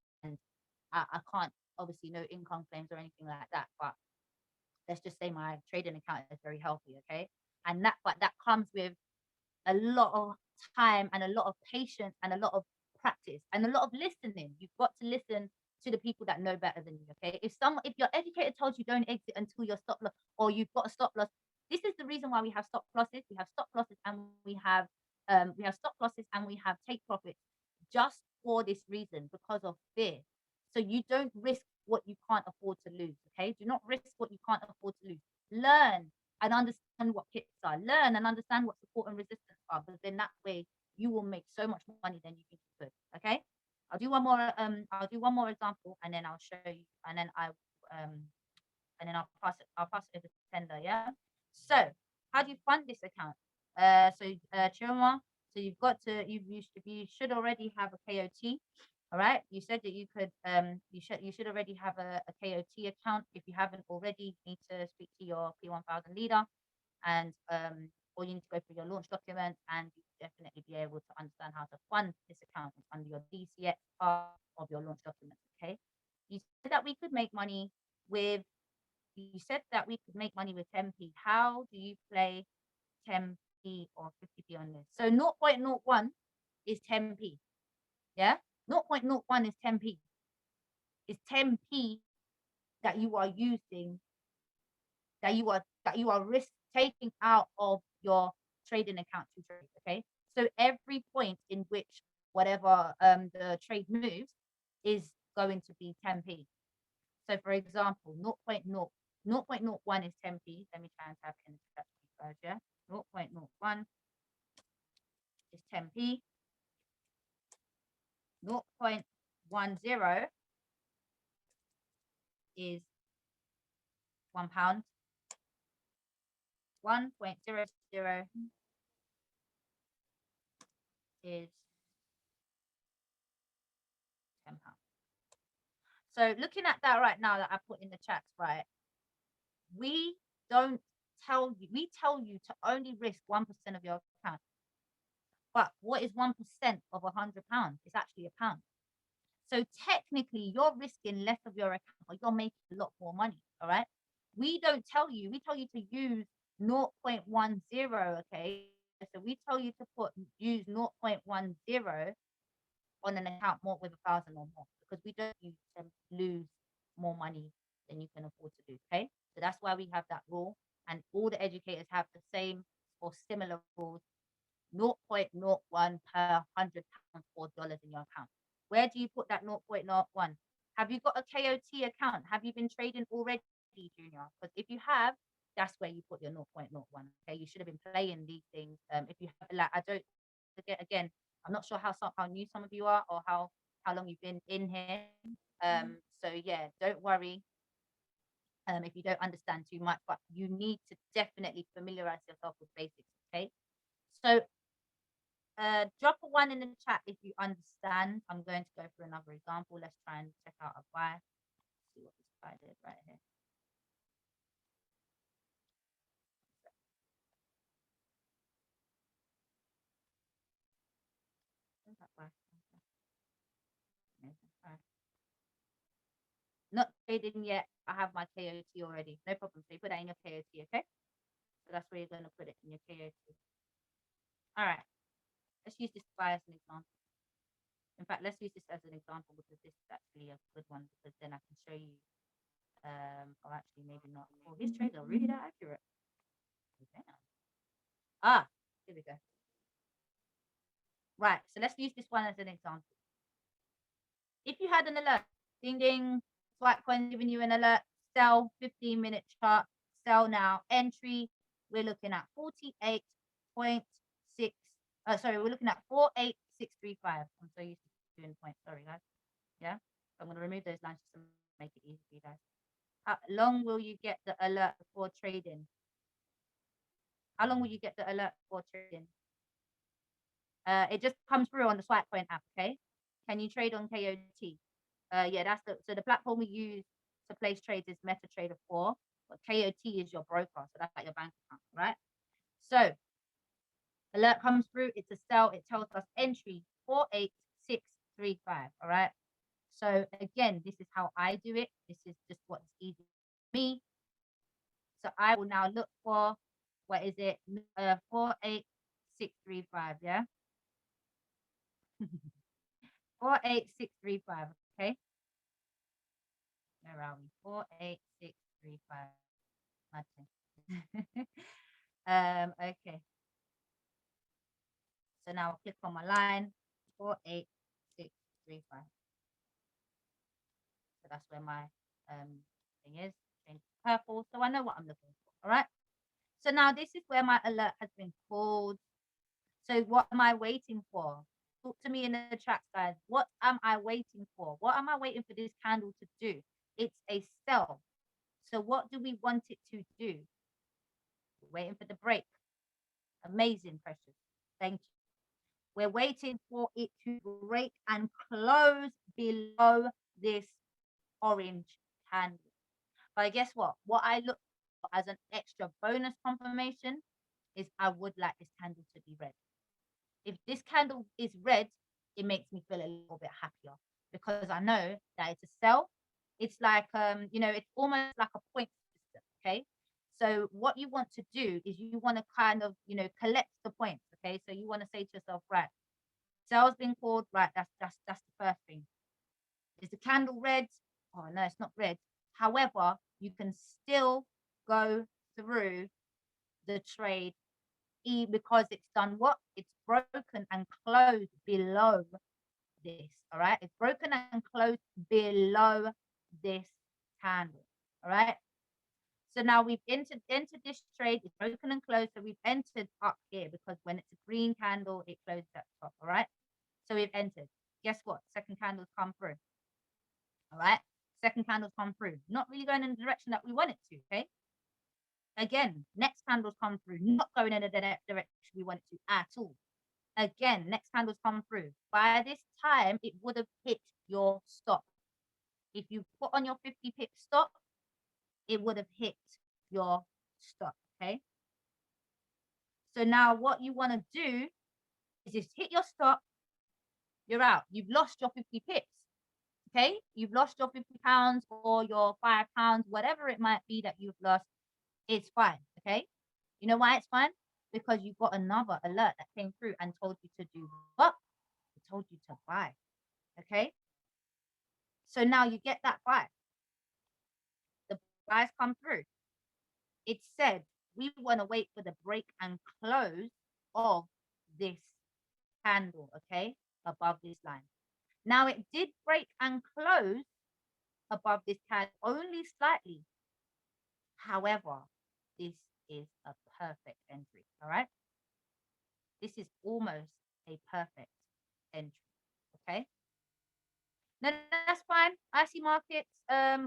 I can't, obviously, no income claims or anything like that. But let's just say my trading account is very healthy. Okay. And that comes with a lot of time and a lot of patience and a lot of practice and a lot of listening. You've got to listen to the people that know better than you. Okay. If your educator told you don't exit until your stop loss or you've got a stop loss, this is the reason why we have stop losses. We have stop losses and we have stop losses and we have take profits just for this reason because of fear. So you don't risk what you can't afford to lose. Okay. Do not risk what you can't afford to lose. Learn and understand what hits are. Learn and understand what support and resistance are, because then that way you will make so much more money than you think you could. Okay. I'll do one more example and then I'll show you um and then I'll pass it over to Tender. Yeah. So how do you fund this account? Chiroma, so you should already have a KOT. All right. You said that you could you should already have a KOT account. If you haven't already, you need to speak to your P1000 leader and or you need to go through your launch documents and you definitely be able to understand how to fund this account under your DCX part of your launch documents. Okay. You said that we could make money with you said that we could make money with 10p. How do you play 10p or 50p on this? So 0.01 is 10p. Yeah? 0.01 is 10p. It's 10p that you are using, that you are risk taking out of your trading account to trade. Okay. So every point in which whatever the trade moves is going to be 10p. So for example, 0.01 is 10p. Let me try and type in the chat for you guys, yeah? 0.01 is 10p. 0.10 is £1. 1.00 is £10. So looking at that right now that I put in the chat, right? We don't tell you, we tell you to only risk 1% of your account. But what is 1% of £100? It's actually a pound. So technically, you're risking less of your account, but you're making a lot more money. All right. We don't tell you. We tell you to use 0.10. Okay. So we tell you to use 0.10 on an account more with 1,000 or more because we don't use to lose more money than you can afford to do. Okay. So that's why we have that rule, and all the educators have the same or similar rules. 0.01 per £100 or dollars in your account. Where do you put that 0.01? Have you got a KOT account? Have you been trading already, Junior? Because if you have, that's where you put your 0.01. Okay, you should have been playing these things. If you have, like, I don't forget again. I'm not sure how new some of you are or how long you've been in here. So yeah, don't worry. If you don't understand too much, but you need to definitely familiarize yourself with basics. Okay, so drop a 1 in the chat if you understand. I'm going to go for another example. Let's try and check out a buy. See what this buy did right here. Bye. Amazing. All right. Not trading yet. I have my KOT already. No problem. So you put that in your KOT, okay? So that's where you're going to put it in your KOT. All right. Let's use this buy as an example. In fact, let's use this as an example because this is actually a good one because then I can show you. Or actually, maybe not. Oh, these trades are really that accurate. Damn. Ah, here we go. Right. So let's use this one as an example. If you had an alert, ding ding, Swipecoin giving you an alert, sell 15-minute chart, sell now, entry, we're looking at 48.6. Sorry, we're looking at 48635. I'm so used to doing points. Sorry, guys. Yeah. I'm going to remove those lines just to make it easy for you guys. How long will you get the alert before trading? How long will you get the alert before trading? It just comes through on the Swipecoin app, okay? Can you trade on KOT? Yeah, so the platform we use to place trades is MetaTrader 4, but KOT is your broker, so that's like your bank account, right? So alert comes through, it's a sell, it tells us entry 48635, all right? So again, this is how I do it. This is just what's easy for me. So I will now look for, what is it? 48635, yeah? 48635, okay? Where are we? 48635. Okay. So now I'll click on my line, 48635. So that's where my thing is. Change to purple. So I know what I'm looking for. All right. So now this is where my alert has been called. So what am I waiting for? Talk to me in the chat, guys. What am I waiting for? What am I waiting for this candle to do? It's a sell. So what do we want it to do? We're waiting for the break. Amazing, precious. Thank you. We're waiting for it to break and close below this orange candle. But guess what? What I look for as an extra bonus confirmation is I would like this candle to be red. If this candle is red, it makes me feel a little bit happier because I know that it's a sell. It's like it's almost like a point system. Okay. So what you want to do is you want to kind of, collect the points. Okay. So you want to say to yourself, right, sell's been called, right, that's the first thing. Is the candle red? Oh no, it's not red. However, you can still go through the trade because it's done what? It's broken and closed below this. All right. It's broken and closed below this candle. All right. So now we've entered this trade. It's broken and closed. So we've entered up here because when it's a green candle, it closes at the top. All right. So we've entered. Guess what? Second candle's come through. All right. Second candle's come through. Not really going in the direction that we want it to. Okay. Again, next candle's come through. Not going in the direction we want it to at all. Again, next candle's come through. By this time, it would have hit your stop. If you put on your 50 pip stop, it would have hit your stop. Okay. So now what you want to do is just hit your stop. You're out. You've lost your 50 pips. Okay. You've lost your £50 or your £5, whatever it might be that you've lost. It's fine. Okay. You know why it's fine? Because you got another alert that came through and told you to do what? It told you to buy. Okay. So now you get that buy. The buys come through. It said we want to wait for the break and close of this candle, okay, above this line. Now it did break and close above this candle only slightly. However, this is a perfect entry, all right? This is almost a perfect entry, okay? No, that's fine. IC markets.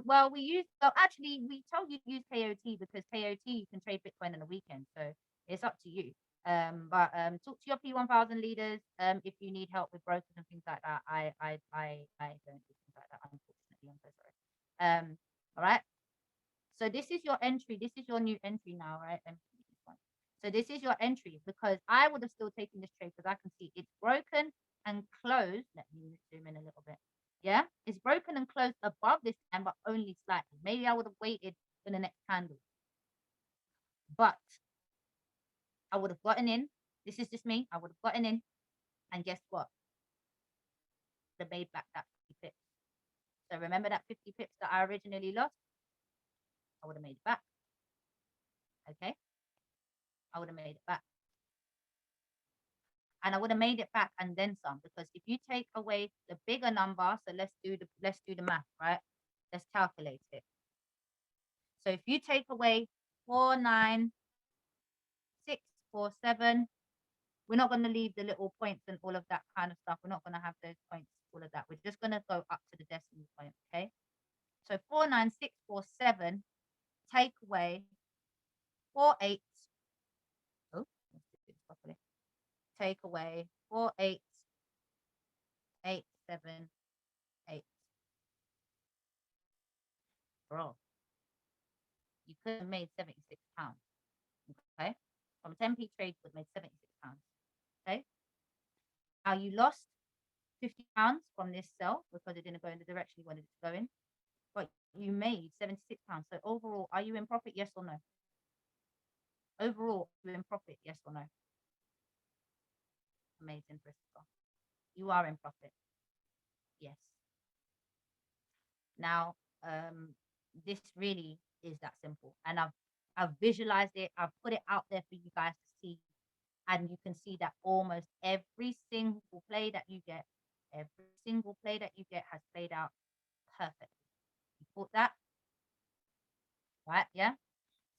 Well, we told you to use KOT because KOT you can trade Bitcoin in the weekend, so it's up to you. But talk to your P1000 leaders. If you need help with brokers and things like that, I don't do things like that. Unfortunately, I'm so sorry. All right. So this is your entry. This is your new entry now, right? So this is your entry because I would have still taken this trade because I can see it's broken and closed. Let me zoom in a little bit. Yeah, it's broken and closed above this line, but only slightly. Maybe I would have waited for the next candle, but I would have gotten in. This is just me. I would have gotten in, and guess what? I made back that 50 pips. So remember that 50 pips that I originally lost? I would have made it back. Okay, I would have made it back. And I would have made it back and then some, because if you take away the bigger number, so let's do the math, right? Let's calculate it. So if you take away 49647, we're not going to leave the little points and all of that kind of stuff. We're not going to have those points, all of that. We're just going to go up to the decimal point, okay? So 49647, take away 48. Oh, let's do this properly. Take away 48878. Bro, you could have made £76. Okay, from 10p trade would have made £76. Okay, now you lost £50 from this sell because it didn't go in the direction you wanted it to go in, but you made £76. So overall, are you in profit? Yes or no? Overall, are you in profit? Yes or no? Amazing, Christopher. You are in profit. Yes. Now, this really is that simple, and I've visualized it. I've put it out there for you guys to see, and you can see that almost every single play that you get, has played out perfectly. You caught that, right? Yeah.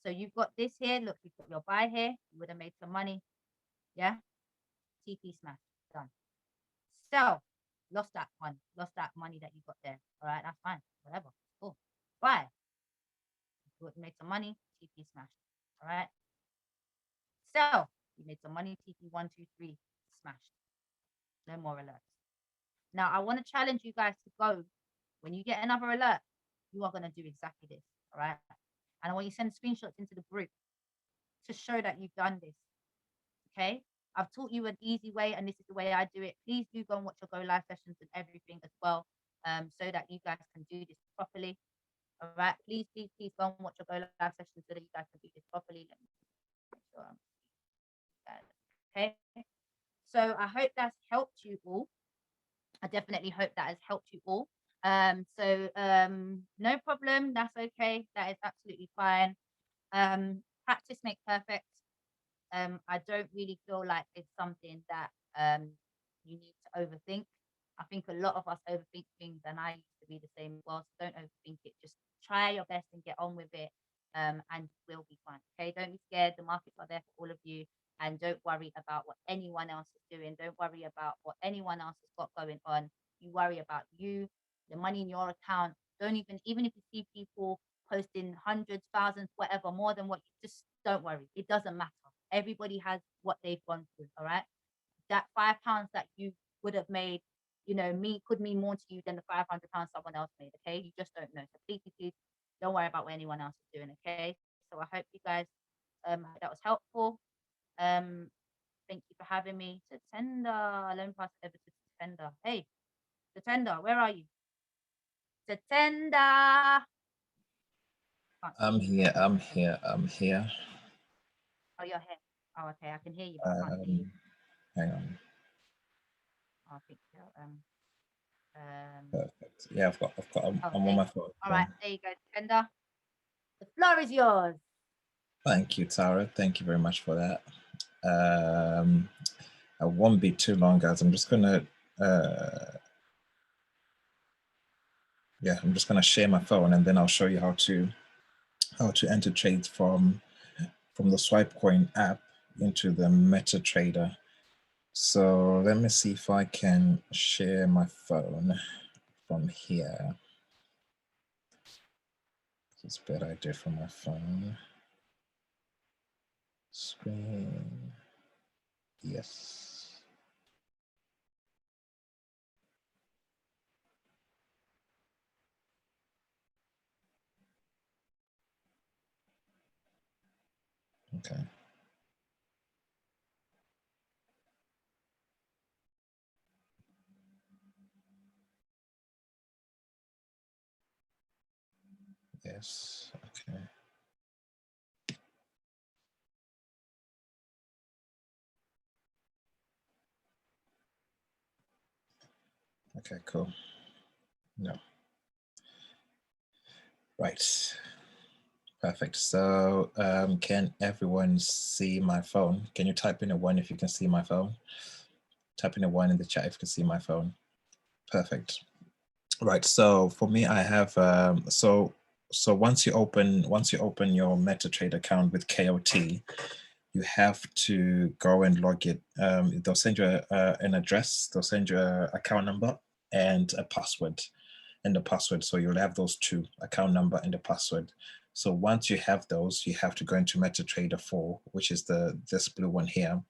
So you've got this here. Look, you've got your buy here. You would have made some money. Yeah. TP smash done. Sell. Lost that one. Lost that money that you got there. All right, that's fine. Whatever. Cool. Buy. You would make some money. TP smash. All right. Sell. You made some money. TP 1, 2, 3 smashed. No more alerts. Now I want to challenge you guys to go. When you get another alert, you are going to do exactly this. All right. And I want you to send screenshots into the group to show that you've done this. Okay. I've taught you an easy way, and this is the way I do it. Please do go and watch your Go Live sessions and everything as well, so that you guys can do this properly. All right. Please go and watch your Go Live sessions so that you guys can do this properly. Let me make sure okay. So I hope that's helped you all. I definitely hope that has helped you all. No problem. That's okay. That is absolutely fine. Practice makes perfect. I don't really feel like it's something that you need to overthink. I think a lot of us overthink things, and I used to be the same as well. So don't overthink it. Just try your best and get on with it, and we'll be fine. Okay, don't be scared. The markets are there for all of you, and don't worry about what anyone else is doing. Don't worry about what anyone else has got going on. You worry about you, the money in your account. Don't even if you see people posting hundreds, thousands, whatever, more than what you just don't worry. It doesn't matter. Everybody has what they've gone through. All right. That £5 that you would have made, could mean more to you than the £500 someone else made. Okay. You just don't know. So please don't worry about what anyone else is doing. Okay. So I hope you guys that was helpful. Thank you for having me. Tatenda. Let me pass it over to Tatenda. Hey, Tatenda, where are you? Tatenda. I'm here. Oh, you're here. Oh, okay. I can hear you, but I can't see you. Hang on. Oh, I think so. Perfect. Yeah, I'm on my phone. All right, there you go, Tatenda. The floor is yours. Thank you, Tara. Thank you very much for that. I won't be too long, guys. I'm just gonna share my phone, and then I'll show you how to enter trades from the Swipecoin app into the MetaTrader. So let me see if I can share my phone from here. It's a better idea from my phone. Screen. Yes. Okay. Yes, okay. Okay, cool. No. Right. Perfect. So can everyone see my phone? Can you type in a 1 if you can see my phone? Type in a 1 in the chat if you can see my phone. Perfect. Right. So for me, I have so once you open your MetaTrader account with KOT, you have to go and log it. They'll send you an address, they'll send you an account number and a password. So you'll have those two, account number and the password. So once you have those, you have to go into MetaTrader 4, which is this blue one here.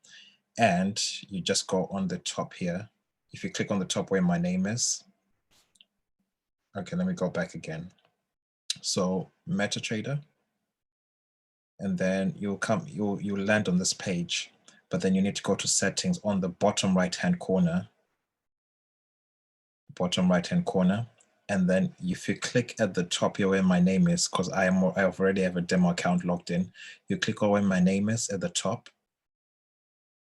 And you just go on the top here. If you click on the top where my name is. Okay, let me go back again. So MetaTrader. And then you'll land on this page, but then you need to go to settings on the bottom right-hand corner. And then if you click at the top here where my name is, because I already have a demo account logged in, you click on where my name is at the top.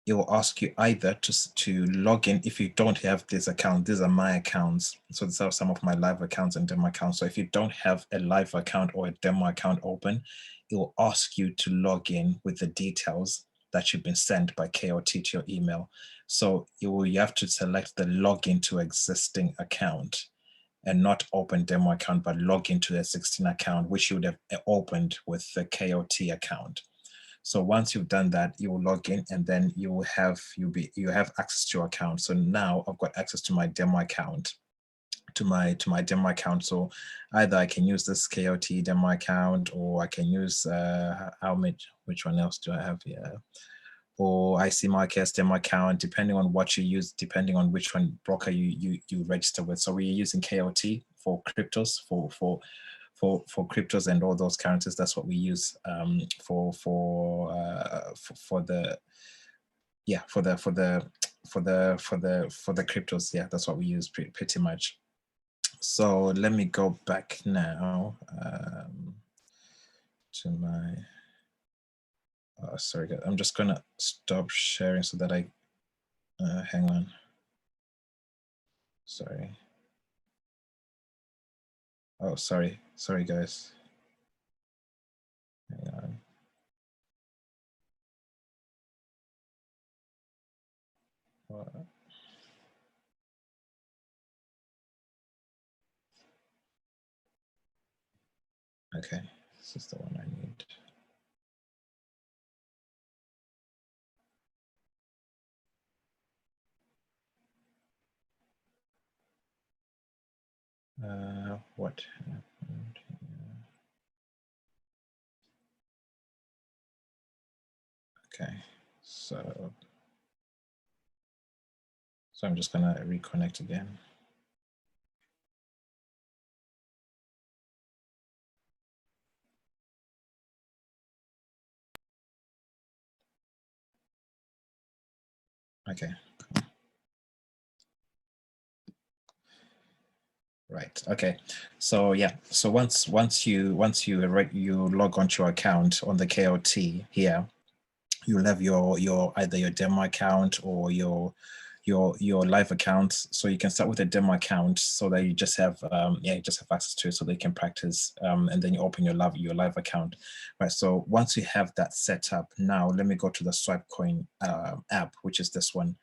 It will ask you either to log in. If you don't have this account, these are my accounts. So these are some of my live accounts and demo accounts. So if you don't have a live account or a demo account open, it will ask you to log in with the details that you've been sent by KOT to your email. So you have to select the login to existing account and not open demo account, but log into the 16 account, which you would have opened with the KOT account. So once you've done that, you will log in and then you have access to your account. So now I've got access to my demo account, to my demo account. So either I can use this KOT demo account, or I can use which one else do I have here? Or IC Markets demo account, depending on what you use, depending on which one broker you register with. So we're using KOT for cryptos, for cryptos and all those currencies. That's what we use for the cryptos. Yeah, that's what we use pretty much. So let me go back now to my. Sorry, I'm just gonna stop sharing so that I hang on. Sorry. Oh, sorry guys. Hang on. Okay, this is the one I need. What happened here? Okay, so I'm just gonna reconnect again. Okay. Right. Okay. So yeah. So once you log onto your account on the KOT here, you'll have your either your demo account or your live account. So you can start with a demo account so that you just have access to it so they can practice, and then you open your live account. Right. So once you have that set up, now let me go to the Swipecoin app, which is this one.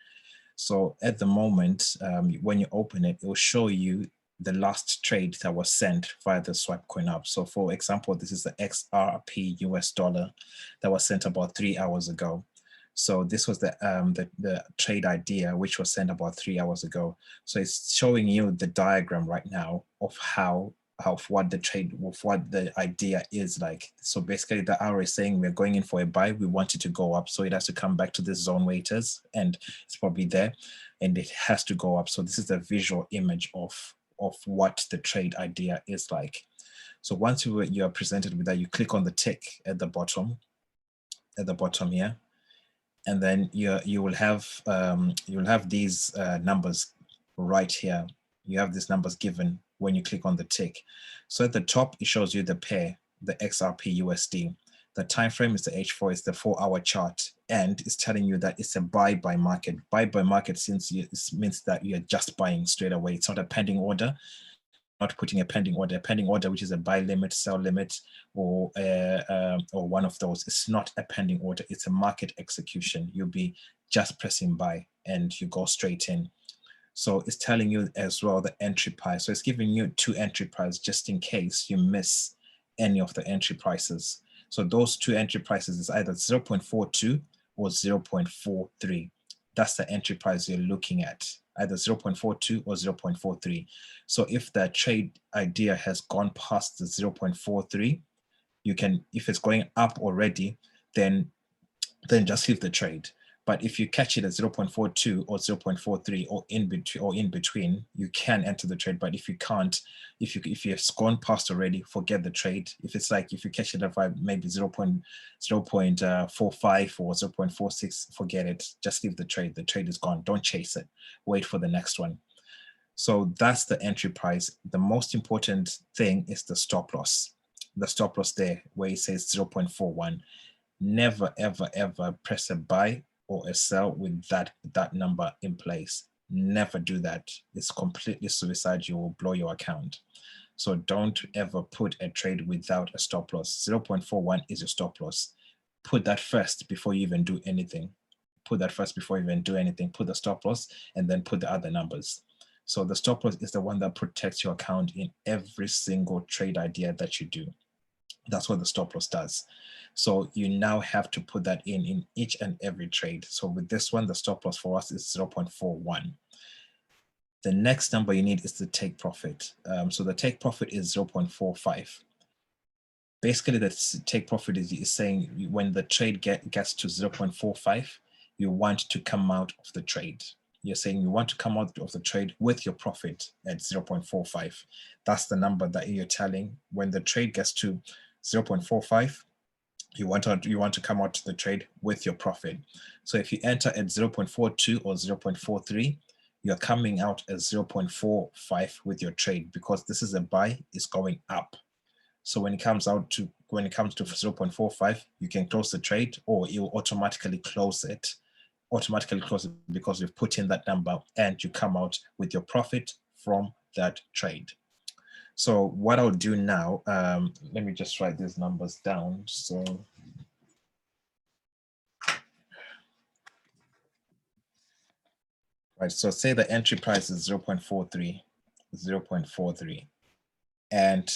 So at the moment, when you open it, it will show you the last trade that was sent via the Swipecoin app. So for example, this is the XRP US dollar that was sent about 3 hours ago. So this was the trade idea, which was sent about 3 hours ago. So it's showing you the diagram right now of what the idea is like. So basically the hour is saying we're going in for a buy, we want it to go up. So it has to come back to this zone waiters and it's probably there and it has to go up. So this is the visual image of what the trade idea is like. So once you are presented with that, you click on the tick at the bottom here. And then you will have these numbers right here. You have these numbers given when you click on the tick. So at the top, it shows you the pair, the XRP USD. The time frame is the H4, it's the 4-hour chart, and it's telling you that it's a buy by market. Buy by market means that you're just buying straight away. It's not a pending order, not putting a pending order, which is a buy limit, sell limit, or one of those. It's not a pending order, it's a market execution. You'll be just pressing buy and you go straight in. So it's telling you as well the entry price. So it's giving you 2 entry prices just in case you miss any of the entry prices. So those 2 entry prices is either 0.42 or 0.43. That's the entry price you're looking at, either 0.42 or 0.43. So if the trade idea has gone past the 0.43, you can, if it's going up already, then just leave the trade. But if you catch it at 0.42 or 0.43 or in between, you can enter the trade. But if you can't, if you've gone past already, forget the trade. If it's like, if you catch it at maybe 0.45 or 0.46, forget it. Just leave the trade. The trade is gone. Don't chase it. Wait for the next one. So that's the entry price. The most important thing is the stop loss. The stop loss there where it says 0.41. Never, ever, ever press a buy or a sell with that number in place. Never do that. It's completely suicide. You will blow your account. So don't ever put a trade without a stop loss. 0.41 is your stop loss. Put that first before you even do anything. Put that first before you even do anything. Put the stop loss and then put the other numbers. So the stop loss is the one that protects your account in every single trade idea that you do. That's what the stop loss does. So you now have to put that in each and every trade. So with this one, the stop loss for us is 0.41. The next number you need is the take profit. So the take profit is 0.45. Basically, the take profit is saying when the trade gets to 0.45, you want to come out of the trade. You're saying you want to come out of the trade with your profit at 0.45. That's the number that you're telling. When the trade gets to 0.45, you want to come out to the trade with your profit. So if you enter at 0.42 or 0.43, you're coming out at 0.45 with your trade, because this is a buy, it's going up. So when it comes to 0.45, you can close the trade, or it will automatically close it because you've put in that number and you come out with your profit from that trade. So what I'll do now, let me just write these numbers down. So right, so say the entry price is 0.43, and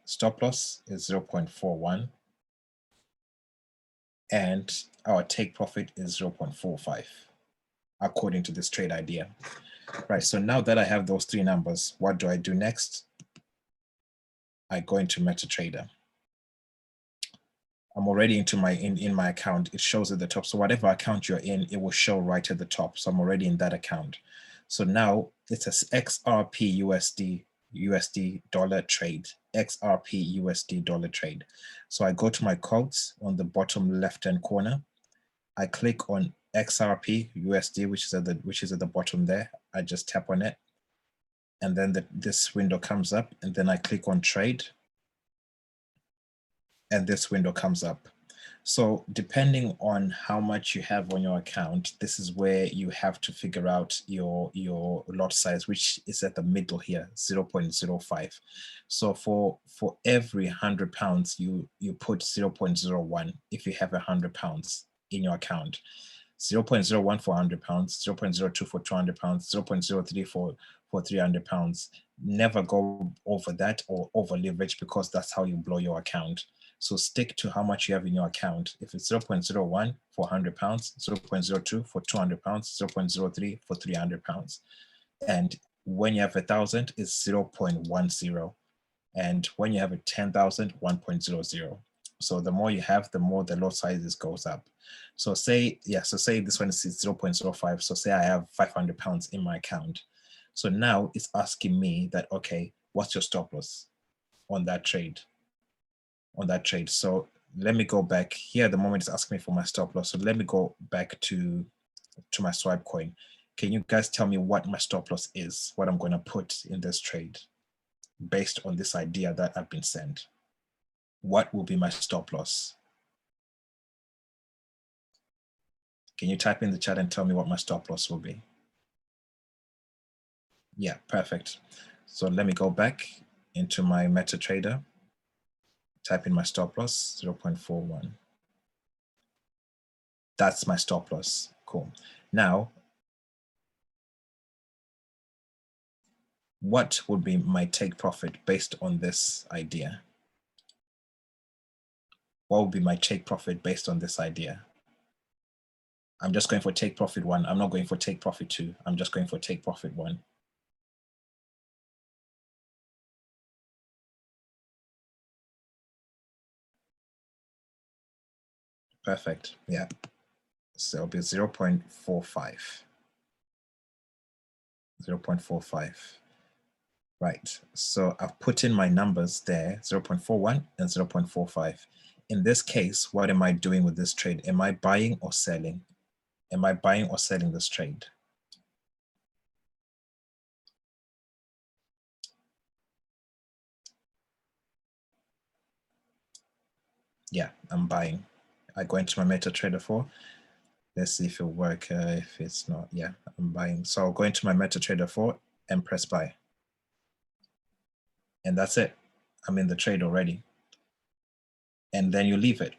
stop loss is 0.41, and our take profit is 0.45, according to this trade idea. Right, so now that I have those 3 numbers, what do I do next? I go into MetaTrader. I'm already into my in my account. It shows at the top. So whatever account you're in, it will show right at the top. So I'm already in that account. So now it's a XRP USD dollar trade. XRP USD dollar trade. So I go to my quotes on the bottom left-hand corner. I click on XRP USD, which is at the bottom there. I just tap on it, and then this window comes up, and then I click on trade, and this window comes up. So depending on how much you have on your account, this is where you have to figure out your lot size, which is at the middle here, 0.05. So for every £100, you put 0.01 if you have £100 in your account. 0.01 for £100, 0.02 for £200, 0.03 for £300. Never go over that or over leverage, because that's how you blow your account. So stick to how much you have in your account. If it's 0.01 for £100, 0.02 for £200, 0.03 for £300. And when you have 1,000, it's 0.10. And when you have a 10,000, 1.00. So the more you have, the more the lot sizes goes up. So say this one is 0.05. So say I have £500 in my account. So now it's asking me that, okay, what's your stop loss on that trade? So let me go back here. At the moment it's asking me for my stop loss. So let me go back to my Swipecoin. Can you guys tell me what my stop loss is, what I'm going to put in this trade? based on this idea that I've been sent? What will be my stop loss? Can you type in the chat and tell me what my stop loss will be? Yeah, perfect. So let me go back into my MetaTrader, type in my stop loss, 0.41. That's my stop loss. Cool. Now, what would be my take profit based on this idea? What would be my take profit based on this idea? I'm just going for take profit 1. I'm not going for take profit 2. I'm just going for take profit 1. Perfect. Yeah. So it'll be 0.45. 0.45. Right. So I've put in my numbers there, 0.41 and 0.45. In this case, what am I doing with this trade? Am I buying or selling? Am I buying or selling this trade? Yeah, I'm buying. I go into my MetaTrader 4. Let's see if it'll work. If it's not, yeah, I'm buying. So I'll go into my MetaTrader 4 and press buy. And that's it. I'm in the trade already. And then you leave it.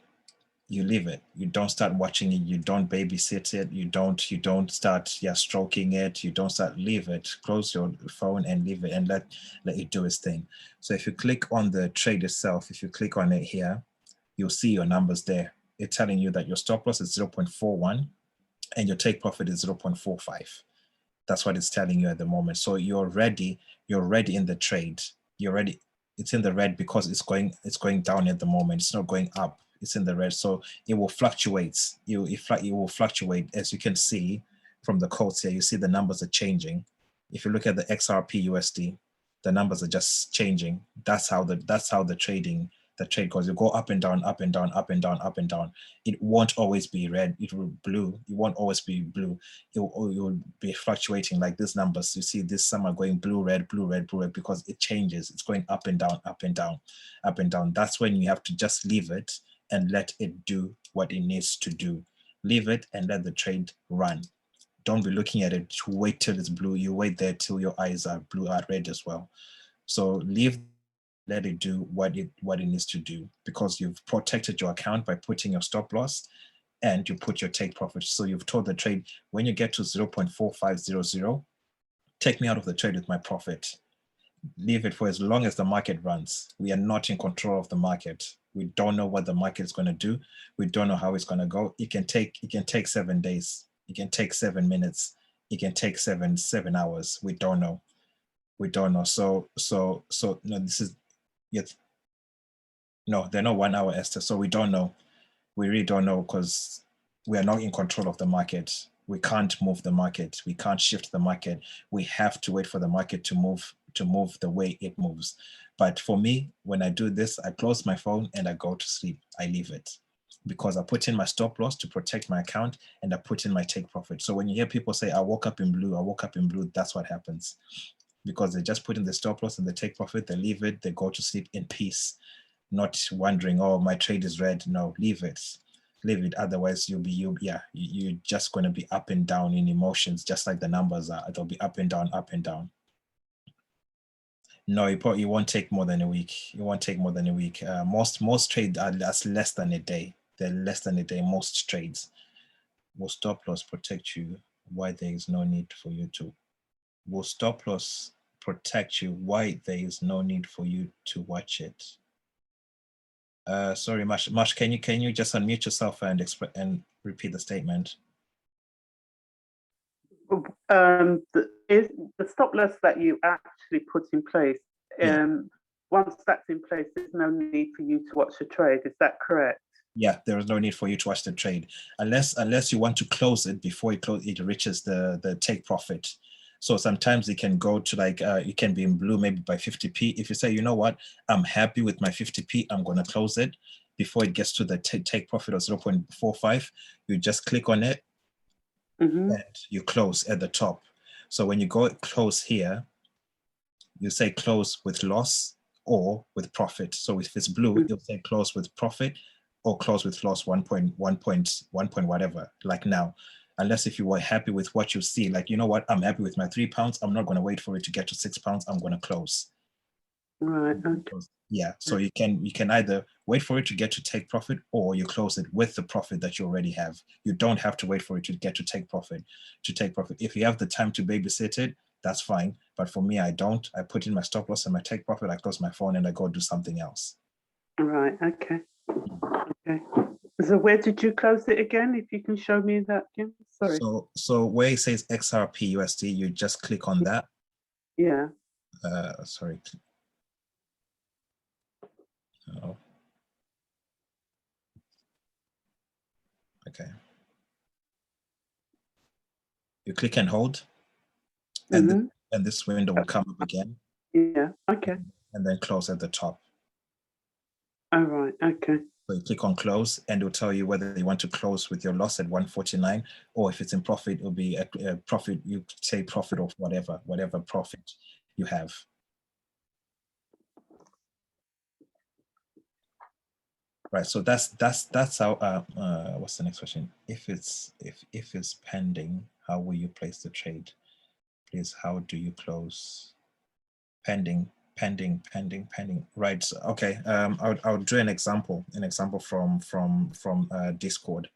You leave it. You don't start watching it. You don't babysit it. You don't start stroking it. You don't start, leave it. Close your phone and leave it and let it do its thing. So if you click on the trade itself, if you click on it here, you'll see your numbers there. It's telling you that your stop loss is 0.41 and your take profit is 0.45. That's what it's telling you at the moment. So you're ready in the trade. You're ready. It's in the red because it's going down at the moment. It's not going up. It's in the red. So it will fluctuate. It will fluctuate, as you can see from the quotes here. You see the numbers are changing. If you look at the XRP USD, the numbers are just changing. That's how the trade goes. You go up and down, up and down, up and down, up and down. It won't always be red. It will blue. It won't always be blue. It will be fluctuating like these numbers. You see this summer going blue, red, blue, red, blue, red, because it changes. It's going up and down, up and down, up and down. That's when you have to just leave it and let it do what it needs to do. Leave it and let the trade run. Don't be looking at it to wait till it's blue. You wait there till your eyes are blue, are red as well. So let it do what it needs to do, because you've protected your account by putting your stop loss and you put your take profit. So you've told the trade, when you get to 0.4500, take me out of the trade with my profit. Leave it for as long as the market runs. We are not in control of the market. We don't know what the market is going to do. We don't know how it's going to go. It can take 7 days. It can take 7 minutes. It can take seven hours. We don't know. We don't know. So no, this is yet. No, they're not 1 hour, Esther. So we don't know. We really don't know, because we are not in control of the market. We can't move the market. We can't shift the market. We have to wait for the market to move the way it moves. But for me, when I do this, I close my phone and I go to sleep. I leave it, because I put in my stop loss to protect my account and I put in my take profit. So when you hear people say, I woke up in blue, I woke up in blue, that's what happens, because they just put in the stop loss and the take profit, they leave it, they go to sleep in peace, not wondering, oh, my trade is red. No, leave it. Leave it. Otherwise, you're just going to be up and down in emotions, just like the numbers are. They'll be up and down, up and down. No, you won't take more than a week. You won't take more than a week. Most trades are less than a day. They're less than a day, most trades. Will stop loss protect you? Why there is no need for you to? Will stop loss protect you? Why there is no need for you to watch it? Sorry, Mash, can you just unmute yourself and repeat the statement? The stop loss that you actually put in place, once that's in place, there's no need for you to watch the trade. Is that correct? Yeah, there is no need for you to watch the trade unless you want to close it before it reaches the take profit. So sometimes it can go to it can be in blue maybe by 50p. If you say, you know what, I'm happy with my 50p, I'm going to close it before it gets to the take profit of 0.45, you just click on it and you close at the top. So when you go close here, you say close with loss or with profit. So if it's blue, you'll say close with profit or close with loss 1.1 whatever, like now. Unless if you were happy with what you see, like, you know what, I'm happy with my £3. I'm not going to wait for it to get to £6. I'm going to close. Right. Okay. Yeah. So you can either wait for it to get to take profit, or you close it with the profit that you already have. You don't have to wait for it to get to take profit. If you have the time to babysit it, that's fine. But for me, I don't. I put in my stop loss and my take profit. I close my phone and I go do something else. Right. Okay. Okay. So where did you close it again? If you can show me that again. Sorry. So where it says XRP USD, you just click on that. Yeah. Sorry. Oh. Okay. You click and hold, and and this window will come up again. Yeah. Okay. And then close at the top. All right. Okay. So you click on close, and it will tell you whether you want to close with your loss at 149, or if it's in profit, it will be a profit. You say profit of whatever profit you have. Right. So that's how. What's the next question? If it's pending, how will you place the trade? Please, how do you close? Pending. Right. So, okay. I'll do an example from Discord.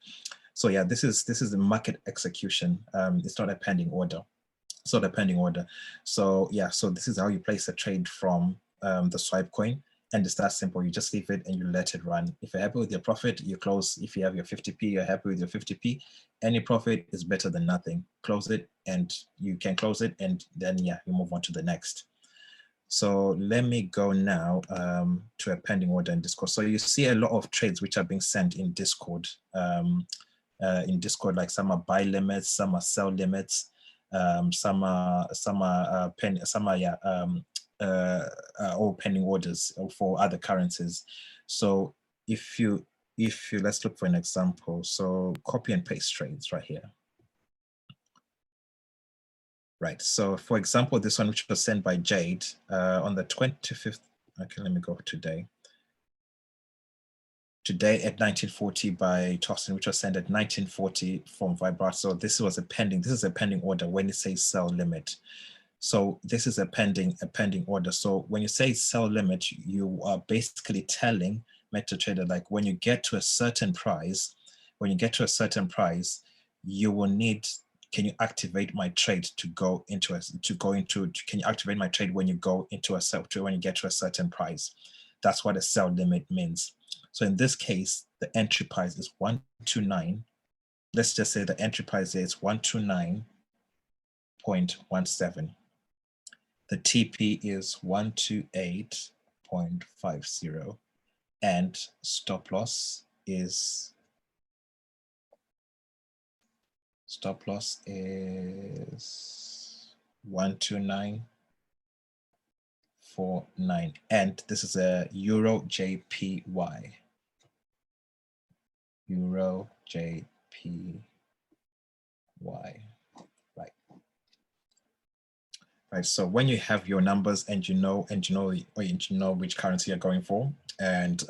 So yeah, this is the market execution. It's not a pending order. It's not a pending order. So yeah, so this is how you place a trade from the Swipecoin, and it's that simple. You just leave it and you let it run. If you're happy with your profit, you close. If you have your 50p, you're happy with your 50p. Any profit is better than nothing. Close it, and you can close it, and then yeah, you move on to the next. So let me go now to a pending order in Discord. So you see a lot of trades which are being sent in Discord. Like some are buy limits, some are sell limits, some are all pending orders for other currencies. So if you let's look for an example. So copy and paste trades right here. Right, so for example, this one which was sent by Jade on the 25th, okay, let me go today. Today at 1940 by Tossin, which was sent at 1940 from Vibrato. So this is a pending order when it says sell limit. So this is a pending order. So when you say sell limit, you are basically telling MetaTrader, like when you get to a certain price, you will need, can you activate my trade can you activate my trade when you go into when you get to a certain price? That's what a sell limit means. So in this case, the entry price is 129. Let's just say the entry price is 129.17. The TP is 128.50, and stop loss is 129.49, and this is a Euro JPY. Euro JPY. Right. So when you have your numbers and you know which currency you're going for, and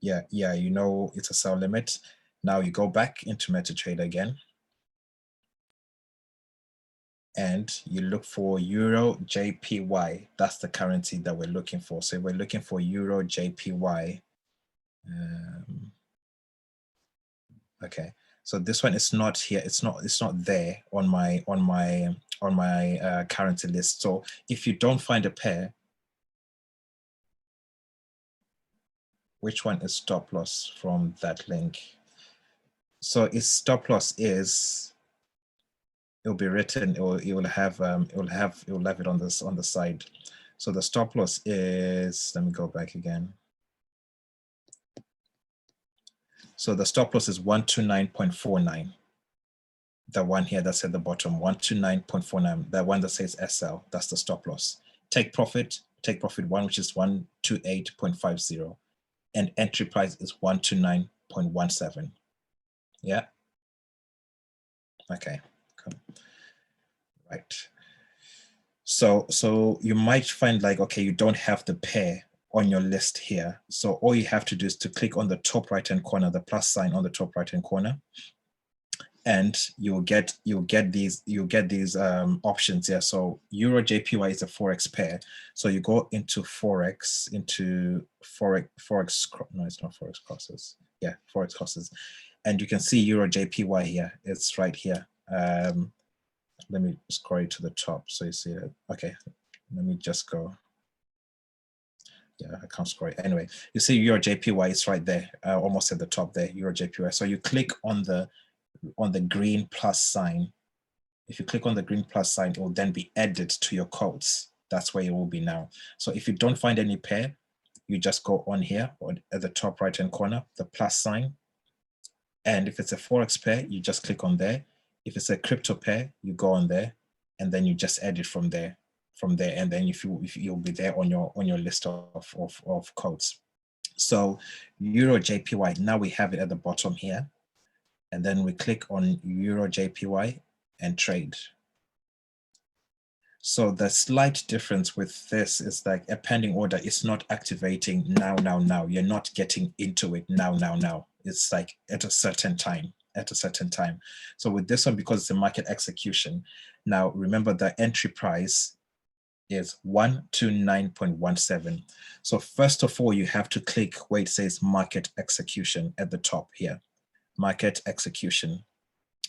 you know it's a sell limit. Now you go back into MetaTrader again, and you look for Euro JPY. That's the currency that we're looking for. So we're looking for Euro JPY. Okay. So this one is not here. It's not there on my currency list. So if you don't find a pair, which one is stop loss from that link? So its stop loss is, it'll be written, or it will have it on this on the side. So the stop loss is, let me go back again. So the stop loss is 129.49. The one here that's at the bottom, 129.49, the one that says SL, that's the stop loss. Take profit one, which is 128.50, and entry price is 129.17. Yeah. Okay, cool. Right. So you might find like, okay, you don't have the pair on your list here. So all you have to do is to click on the top right-hand corner, the plus sign on the top right-hand corner, and you'll get these options here. So Euro JPY is a forex pair. So you go into forex, no, it's not forex crosses. Yeah, forex crosses, and you can see Euro JPY here. It's right here. Let me scroll it to the top so you see it. Okay, let me just go. Yeah, I can't scroll it. Anyway, you see Euro JPY is right there, almost at the top there, Euro JPY. So you click on the green plus sign. If you click on the green plus sign, it will then be added to your quotes. That's where it will be now. So if you don't find any pair, you just go on here or at the top right-hand corner, the plus sign. And if it's a forex pair, you just click on there. If it's a crypto pair, you go on there, and then you just add it from there. And then if you'll be there on your list of codes. So Euro JPY, now we have it at the bottom here, and then we click on Euro JPY and trade. So the slight difference with this is like a pending order is not activating now. You're not getting into it now. It's like at a certain time. So with this one, because it's a market execution, now remember the entry price is 129.17. So first of all, you have to click where it says market execution at the top here. Market execution.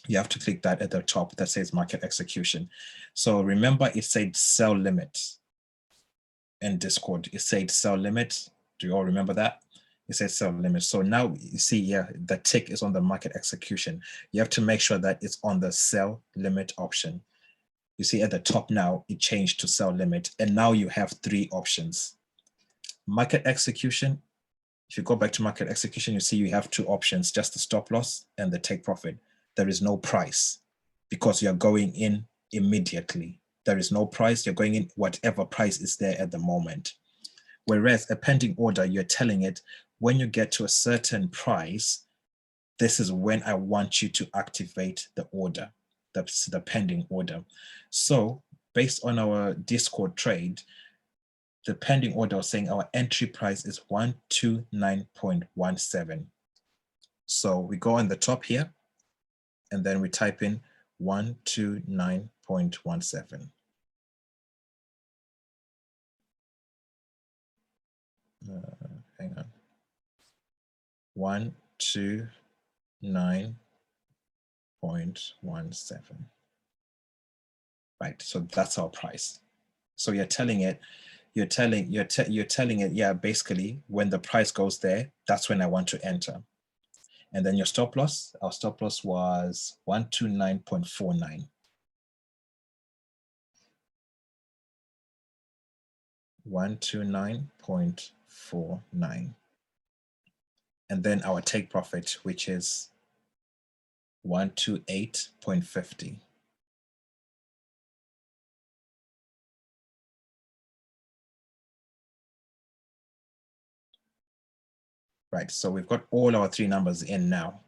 You have to click that at the top that says market execution. So remember, it said sell limit in Discord. It said sell limit. Do you all remember that? It says sell limit. So now you see here, the tick is on the market execution. You have to make sure that it's on the sell limit option. You see at the top now, it changed to sell limit. And now you have 3 options. Market execution. If you go back to market execution, you see you have 2 options, just the stop loss and the take profit. There is no price because you're going in immediately. There is no price, you're going in whatever price is there at the moment. Whereas a pending order, you're telling it, when you get to a certain price, this is when I want you to activate the order, the pending order. So based on our Discord trade, the pending order was saying our entry price is 129.17. So we go on the top here, and then we type in 129.17. Hang on. 129.17. Right. So that's our price. So you're telling it, yeah, basically when the price goes there, that's when I want to enter. And then your stop loss, our stop loss was 129.49. 129.49. And then our take profit, which is 128.50. Right, so we've got all our 3 numbers in now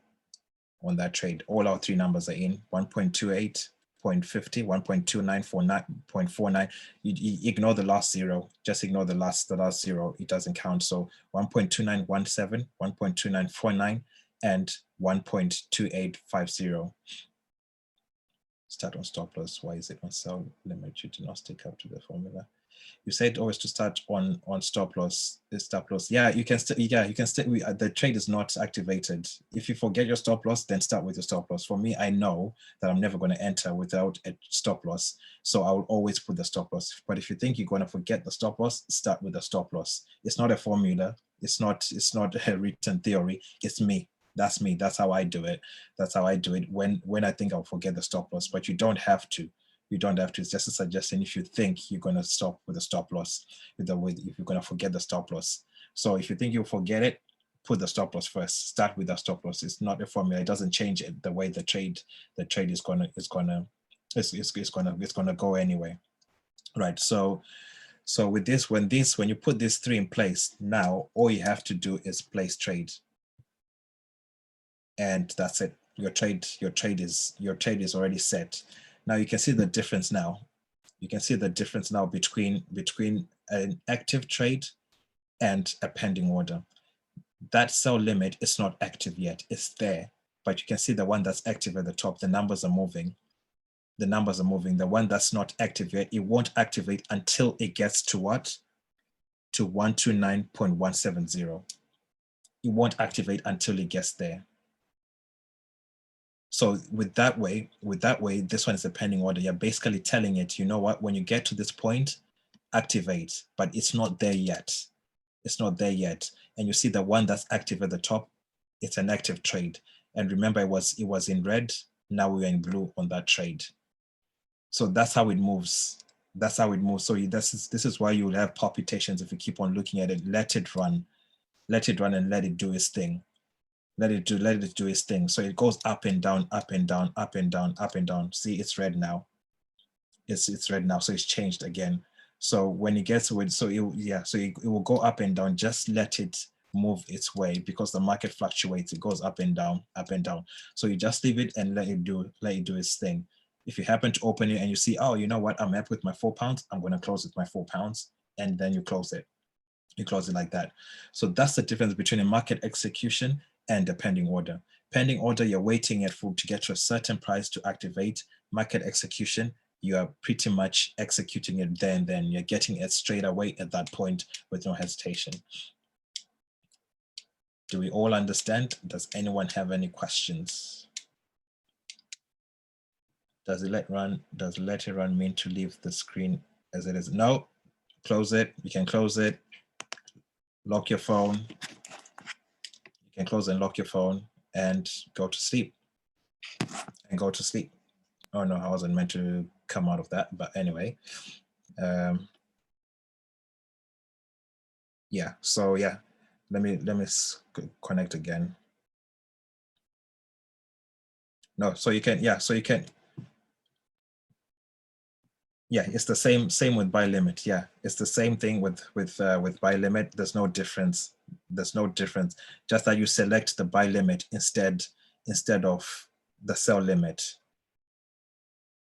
on that trade. All our 3 numbers are in, 1.28.50, 1.2949.49. You ignore the last 0, just ignore the last 0, it doesn't count. So 1.2917, 1.2949, and 1.2850. Start on stop loss. Why is it on sell limit? You do not stick up to the formula. You said always to start on stop loss. Stop loss. Yeah, you can still. Yeah, you can still. The trade is not activated. If you forget your stop loss, then start with your stop loss. For me, I know that I'm never going to enter without a stop loss, so I will always put the stop loss. But if you think you're going to forget the stop loss, start with the stop loss. It's not a formula. It's not a written theory. It's me. That's me. That's how I do it. That's how I do it when I think I'll forget the stop loss. But you don't have to. You don't have to. It's just a suggestion if you think you're going to stop with a stop loss, if you're going to forget the stop loss. So if you think you'll forget it, put the stop loss first. Start with the stop loss. It's not a formula. It doesn't change it the way the trade is gonna go anyway. Right. So with this, when you put these 3 in place, now all you have to do is place trade. And that's it. Your trade is already set. Now you can see the difference now. You can see the difference now between an active trade and a pending order. That sell limit is not active yet, it's there, but you can see the one that's active at the top, the numbers are moving. The numbers are moving. The one that's not active yet, it won't activate until it gets to what? To 129.170. It won't activate until it gets there. So with that way, this one is a pending order. You're basically telling it, you know what, when you get to this point, activate, but it's not there yet. It's not there yet. And you see the one that's active at the top, it's an active trade. And remember, it was in red, now we're in blue on that trade. So that's how it moves. That's how it moves. So this is why you'll have palpitations if you keep on looking at it. Let it run and let it do its thing. Let it do its thing. So it goes up and down, up and down, up and down, up and down. See, it's red now. It's red now. So it's changed again. So when it gets to it, so it will go up and down. Just let it move its way, because the market fluctuates. It goes up and down, up and down. So you just leave it and let it do its thing. If you happen to open it and you see, oh, you know what, I'm happy with my £4, I'm going to close with my £4, and then you close it. You close it like that. So that's the difference between a market execution and a pending order. Pending order, you're waiting to get to a certain price to activate. Market execution, you are pretty much executing it there and then. You're getting it straight away at that point with no hesitation. Do we all understand? Does anyone have any questions? Does let it run mean to leave the screen as it is? No, close it. You can close it. Lock your phone. You can close and lock your phone and go to sleep. Oh no, I wasn't meant to come out of that, but anyway. Yeah, so yeah, let me connect again. No, so you can, yeah, so you can. Yeah, it's the same with buy limit. Yeah, it's the same thing with buy limit. There's no difference. There's no difference. Just that you select the buy limit instead of the sell limit.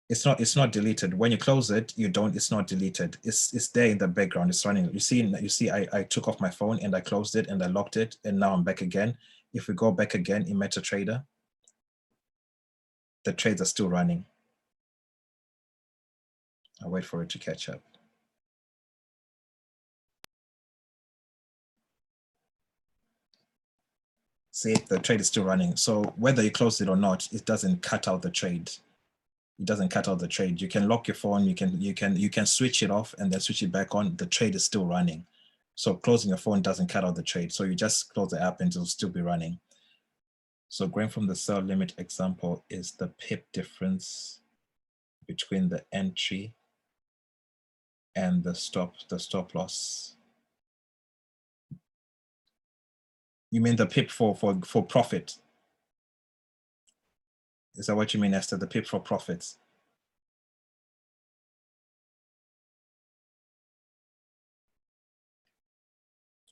It's not deleted. When you close it, it's not deleted. It's there in the background. It's running. You see, I took off my phone and I closed it and I locked it, and now I'm back again. If we go back again in MetaTrader, the trades are still running. I'll wait for it to catch up. See, the trade is still running. So whether you close it or not, it doesn't cut out the trade. It doesn't cut out the trade. You can lock your phone. You can switch it off and then switch it back on. The trade is still running. So closing your phone doesn't cut out the trade. So you just close the app and it'll still be running. So going from the sell limit example is the pip difference between the entry and the stop loss. You mean the pip for profit? Is that what you mean, Esther? The pip for profits?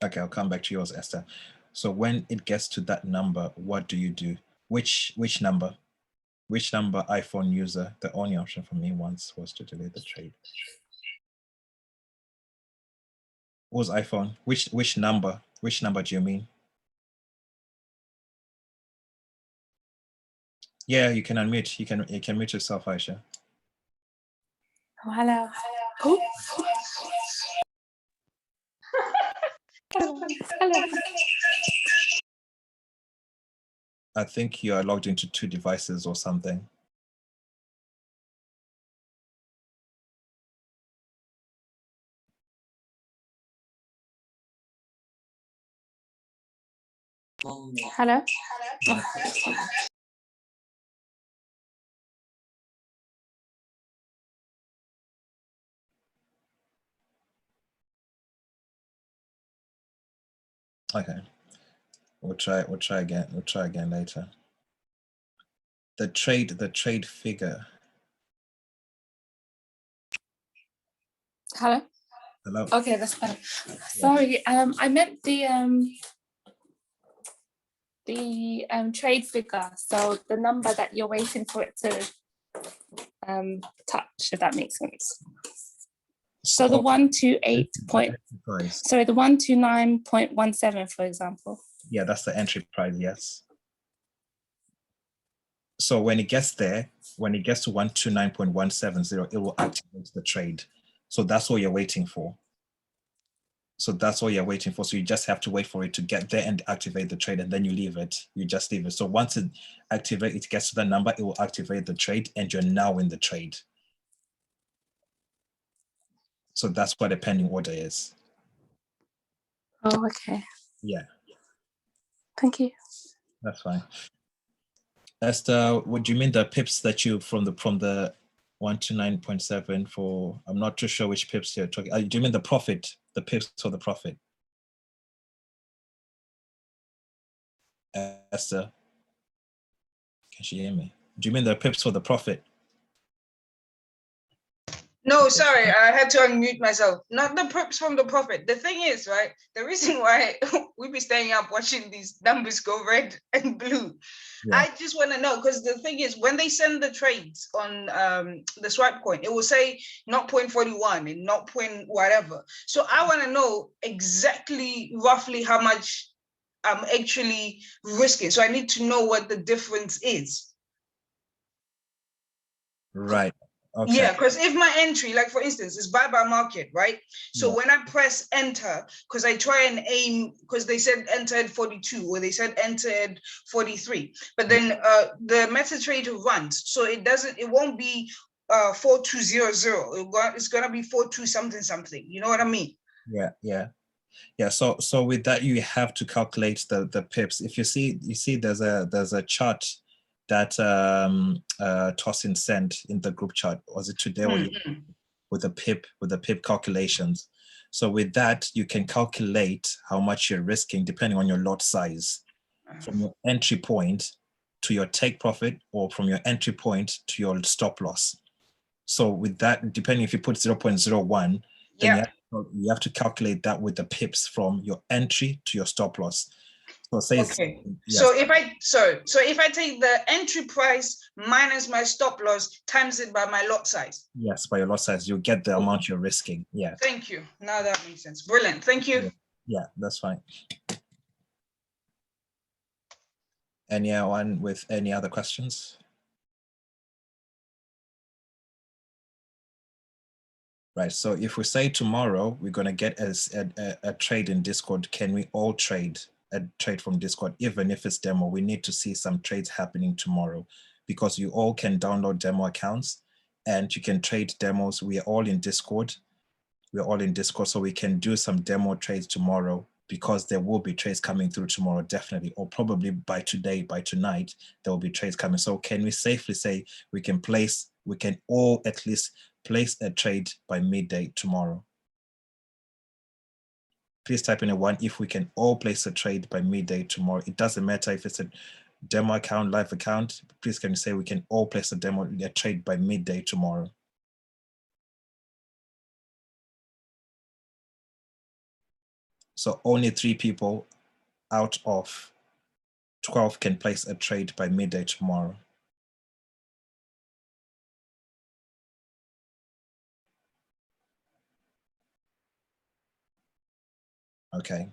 Okay, I'll come back to yours, Esther. So when it gets to that number, what do you do? Which number? Which number iPhone user? The only option for me once was to delete the trade. What was iPhone? Which number? Which number do you mean? Yeah, you can unmute. You can mute yourself, Aisha. Oh, hello. Oh. Hello. I think you are logged into 2 devices or something. Hello. Okay. We'll try again. We'll try again later. The trade figure. Hello. Hello. Okay, that's better. Sorry, I meant the trade figure. So the number that you're waiting for it to touch, if that makes sense. So the 128 point, Price. sorry, the 129.17, for example. Yeah, that's the entry price, yes. So when it gets there, when it gets to 129.170, it will activate the trade. So that's what you're waiting for. So that's all you're waiting for. So you just have to wait for it to get there and activate the trade, and then you leave it. You just leave it. So once it activates, it gets to the number, it will activate the trade, and you're now in the trade. So that's what a pending order is. Oh, okay. Yeah. Thank you. That's fine. Esther, what do you mean the pips that you from the 129.7 for? I'm not too sure which pips you're talking. Do you mean the profit? The pips for the profit? Esther, can she hear me? Do you mean the pips for the profit? No, sorry, I had to unmute myself. Not the perps from the profit. The thing is, right, the reason why we be staying up watching these numbers go red and blue, Yeah. I just want to know, because the thing is, when they send the trades on the Swipecoin, it will say not 0.41 and not point whatever. So I want to know exactly, roughly how much I'm actually risking. So I need to know what the difference is. Right. Okay. Yeah, because if my entry, like for instance, is buy by market, right? So Yeah. when I press enter, because I try and aim, because they said entered 42 or they said entered 43, but then the MetaTrader runs, so it won't be 4200. It's gonna be 42 something something. You know what I mean? Yeah. Yeah. Yeah. So with that, you have to calculate the pips. If you see there's a chart that Tosin sent in the group chat. Was it today or with the pip calculations? So with that, you can calculate how much you're risking depending on your lot size, from your entry point to your take profit, or from your entry point to your stop loss. So with that, depending if you put 0.01, then you have to calculate that with the pips from your entry to your stop loss. So say okay. Yes. So if I take the entry price minus my stop loss times it by my lot size. Yes, by your lot size, you get the amount you're risking. Yeah. Thank you. Now that makes sense. Brilliant. Thank you. Yeah, that's fine. Anyone with any other questions? Right, so if we say tomorrow we're going to get a trade in Discord, can we all trade a trade from Discord, even if it's demo? We need to see some trades happening tomorrow, because you all can download demo accounts and you can trade demos. We are all in Discord. We're all in Discord, so we can do some demo trades tomorrow, because there will be trades coming through tomorrow, definitely, or probably by tonight, there will be trades coming. So can we safely say we can all at least place a trade by midday tomorrow? Please type in a 1 if we can all place a trade by midday tomorrow. It doesn't matter if it's a demo account, live account. Please can you say we can all place a trade by midday tomorrow? So only 3 people out of 12 can place a trade by midday tomorrow. Okay.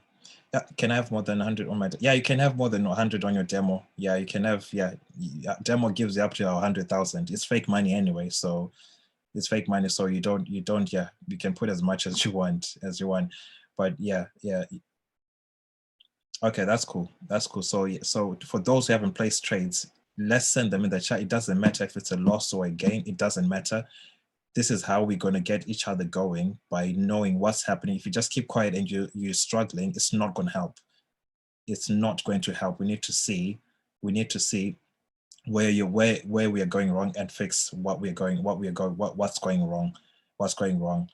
Yeah, can I have more than 100 on my? Yeah, you can have more than 100 on your demo. Yeah, you can have. Yeah, demo gives you up to 100,000. It's fake money anyway, so it's fake money. So you don't. Yeah, you can put as much as you want. But yeah. Okay, that's cool. That's cool. So for those who haven't placed trades, let's send them in the chat. It doesn't matter if it's a loss or a gain. It doesn't matter. This is how we're going to get each other going, by knowing what's happening. If you just keep quiet and you're struggling, it's not going to help. It's not going to help. We need to see where we are going wrong and fix what's going wrong.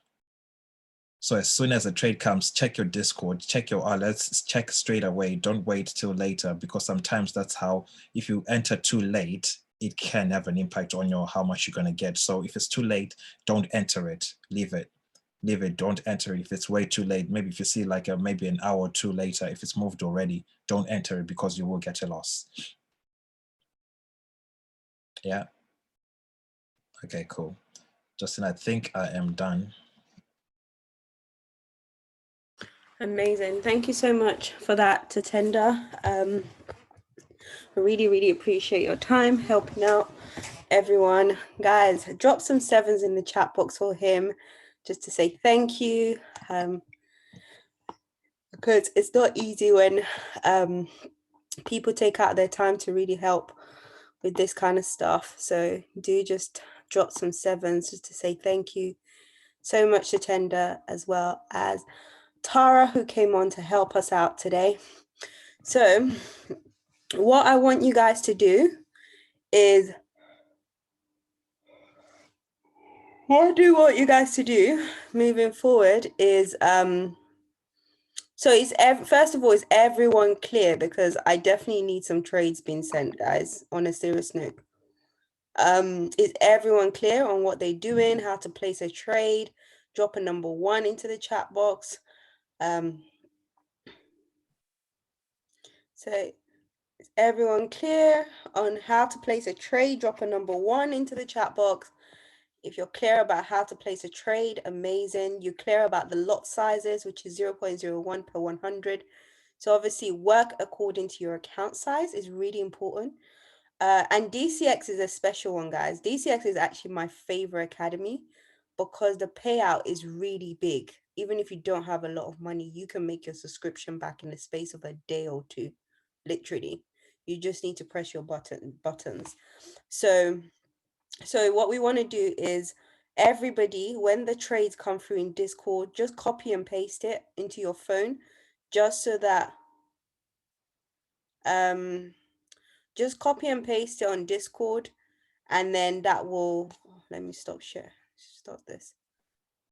So as soon as a trade comes, check your Discord, check your alerts, check straight away. Don't wait till later, because sometimes that's how, if you enter too late, it can have an impact on how much you're going to get. So if it's too late, don't enter it. Leave it. Don't enter it. If it's way too late, maybe if you see like maybe an hour or two later, if it's moved already, don't enter it, because you will get a loss. Yeah. Okay, cool. Justin, I think I am done. Amazing. Thank you so much for that, Tatenda. I really, really appreciate your time helping out everyone. Guys, drop some sevens in the chat box for him just to say thank you. Because it's not easy when people take out their time to really help with this kind of stuff. So do just drop some sevens just to say thank you so much to Tender, as well as Tara, who came on to help us out today. So what I want you guys to do is, what I do want you guys to do moving forward is, so is first of all, is everyone clear? Because I definitely need some trades being sent, guys, on a serious note. Is everyone clear on what they're doing, how to place a trade? Drop a number 1 into the chat box. So is everyone clear on how to place a trade? Drop a number 1 into the chat box. If you're clear about how to place a trade, amazing. You're clear about the lot sizes, which is 0.01 per 100. So obviously work according to your account size is really important. And DCX is a special one, guys. DCX is actually my favorite academy because the payout is really big. Even if you don't have a lot of money, you can make your subscription back in the space of a day or two, literally. You just need to press your buttons. So what we want to do is, everybody, when the trades come through in Discord, just copy and paste it into your phone, just so that just copy and paste it on Discord, and then that will, let me stop this.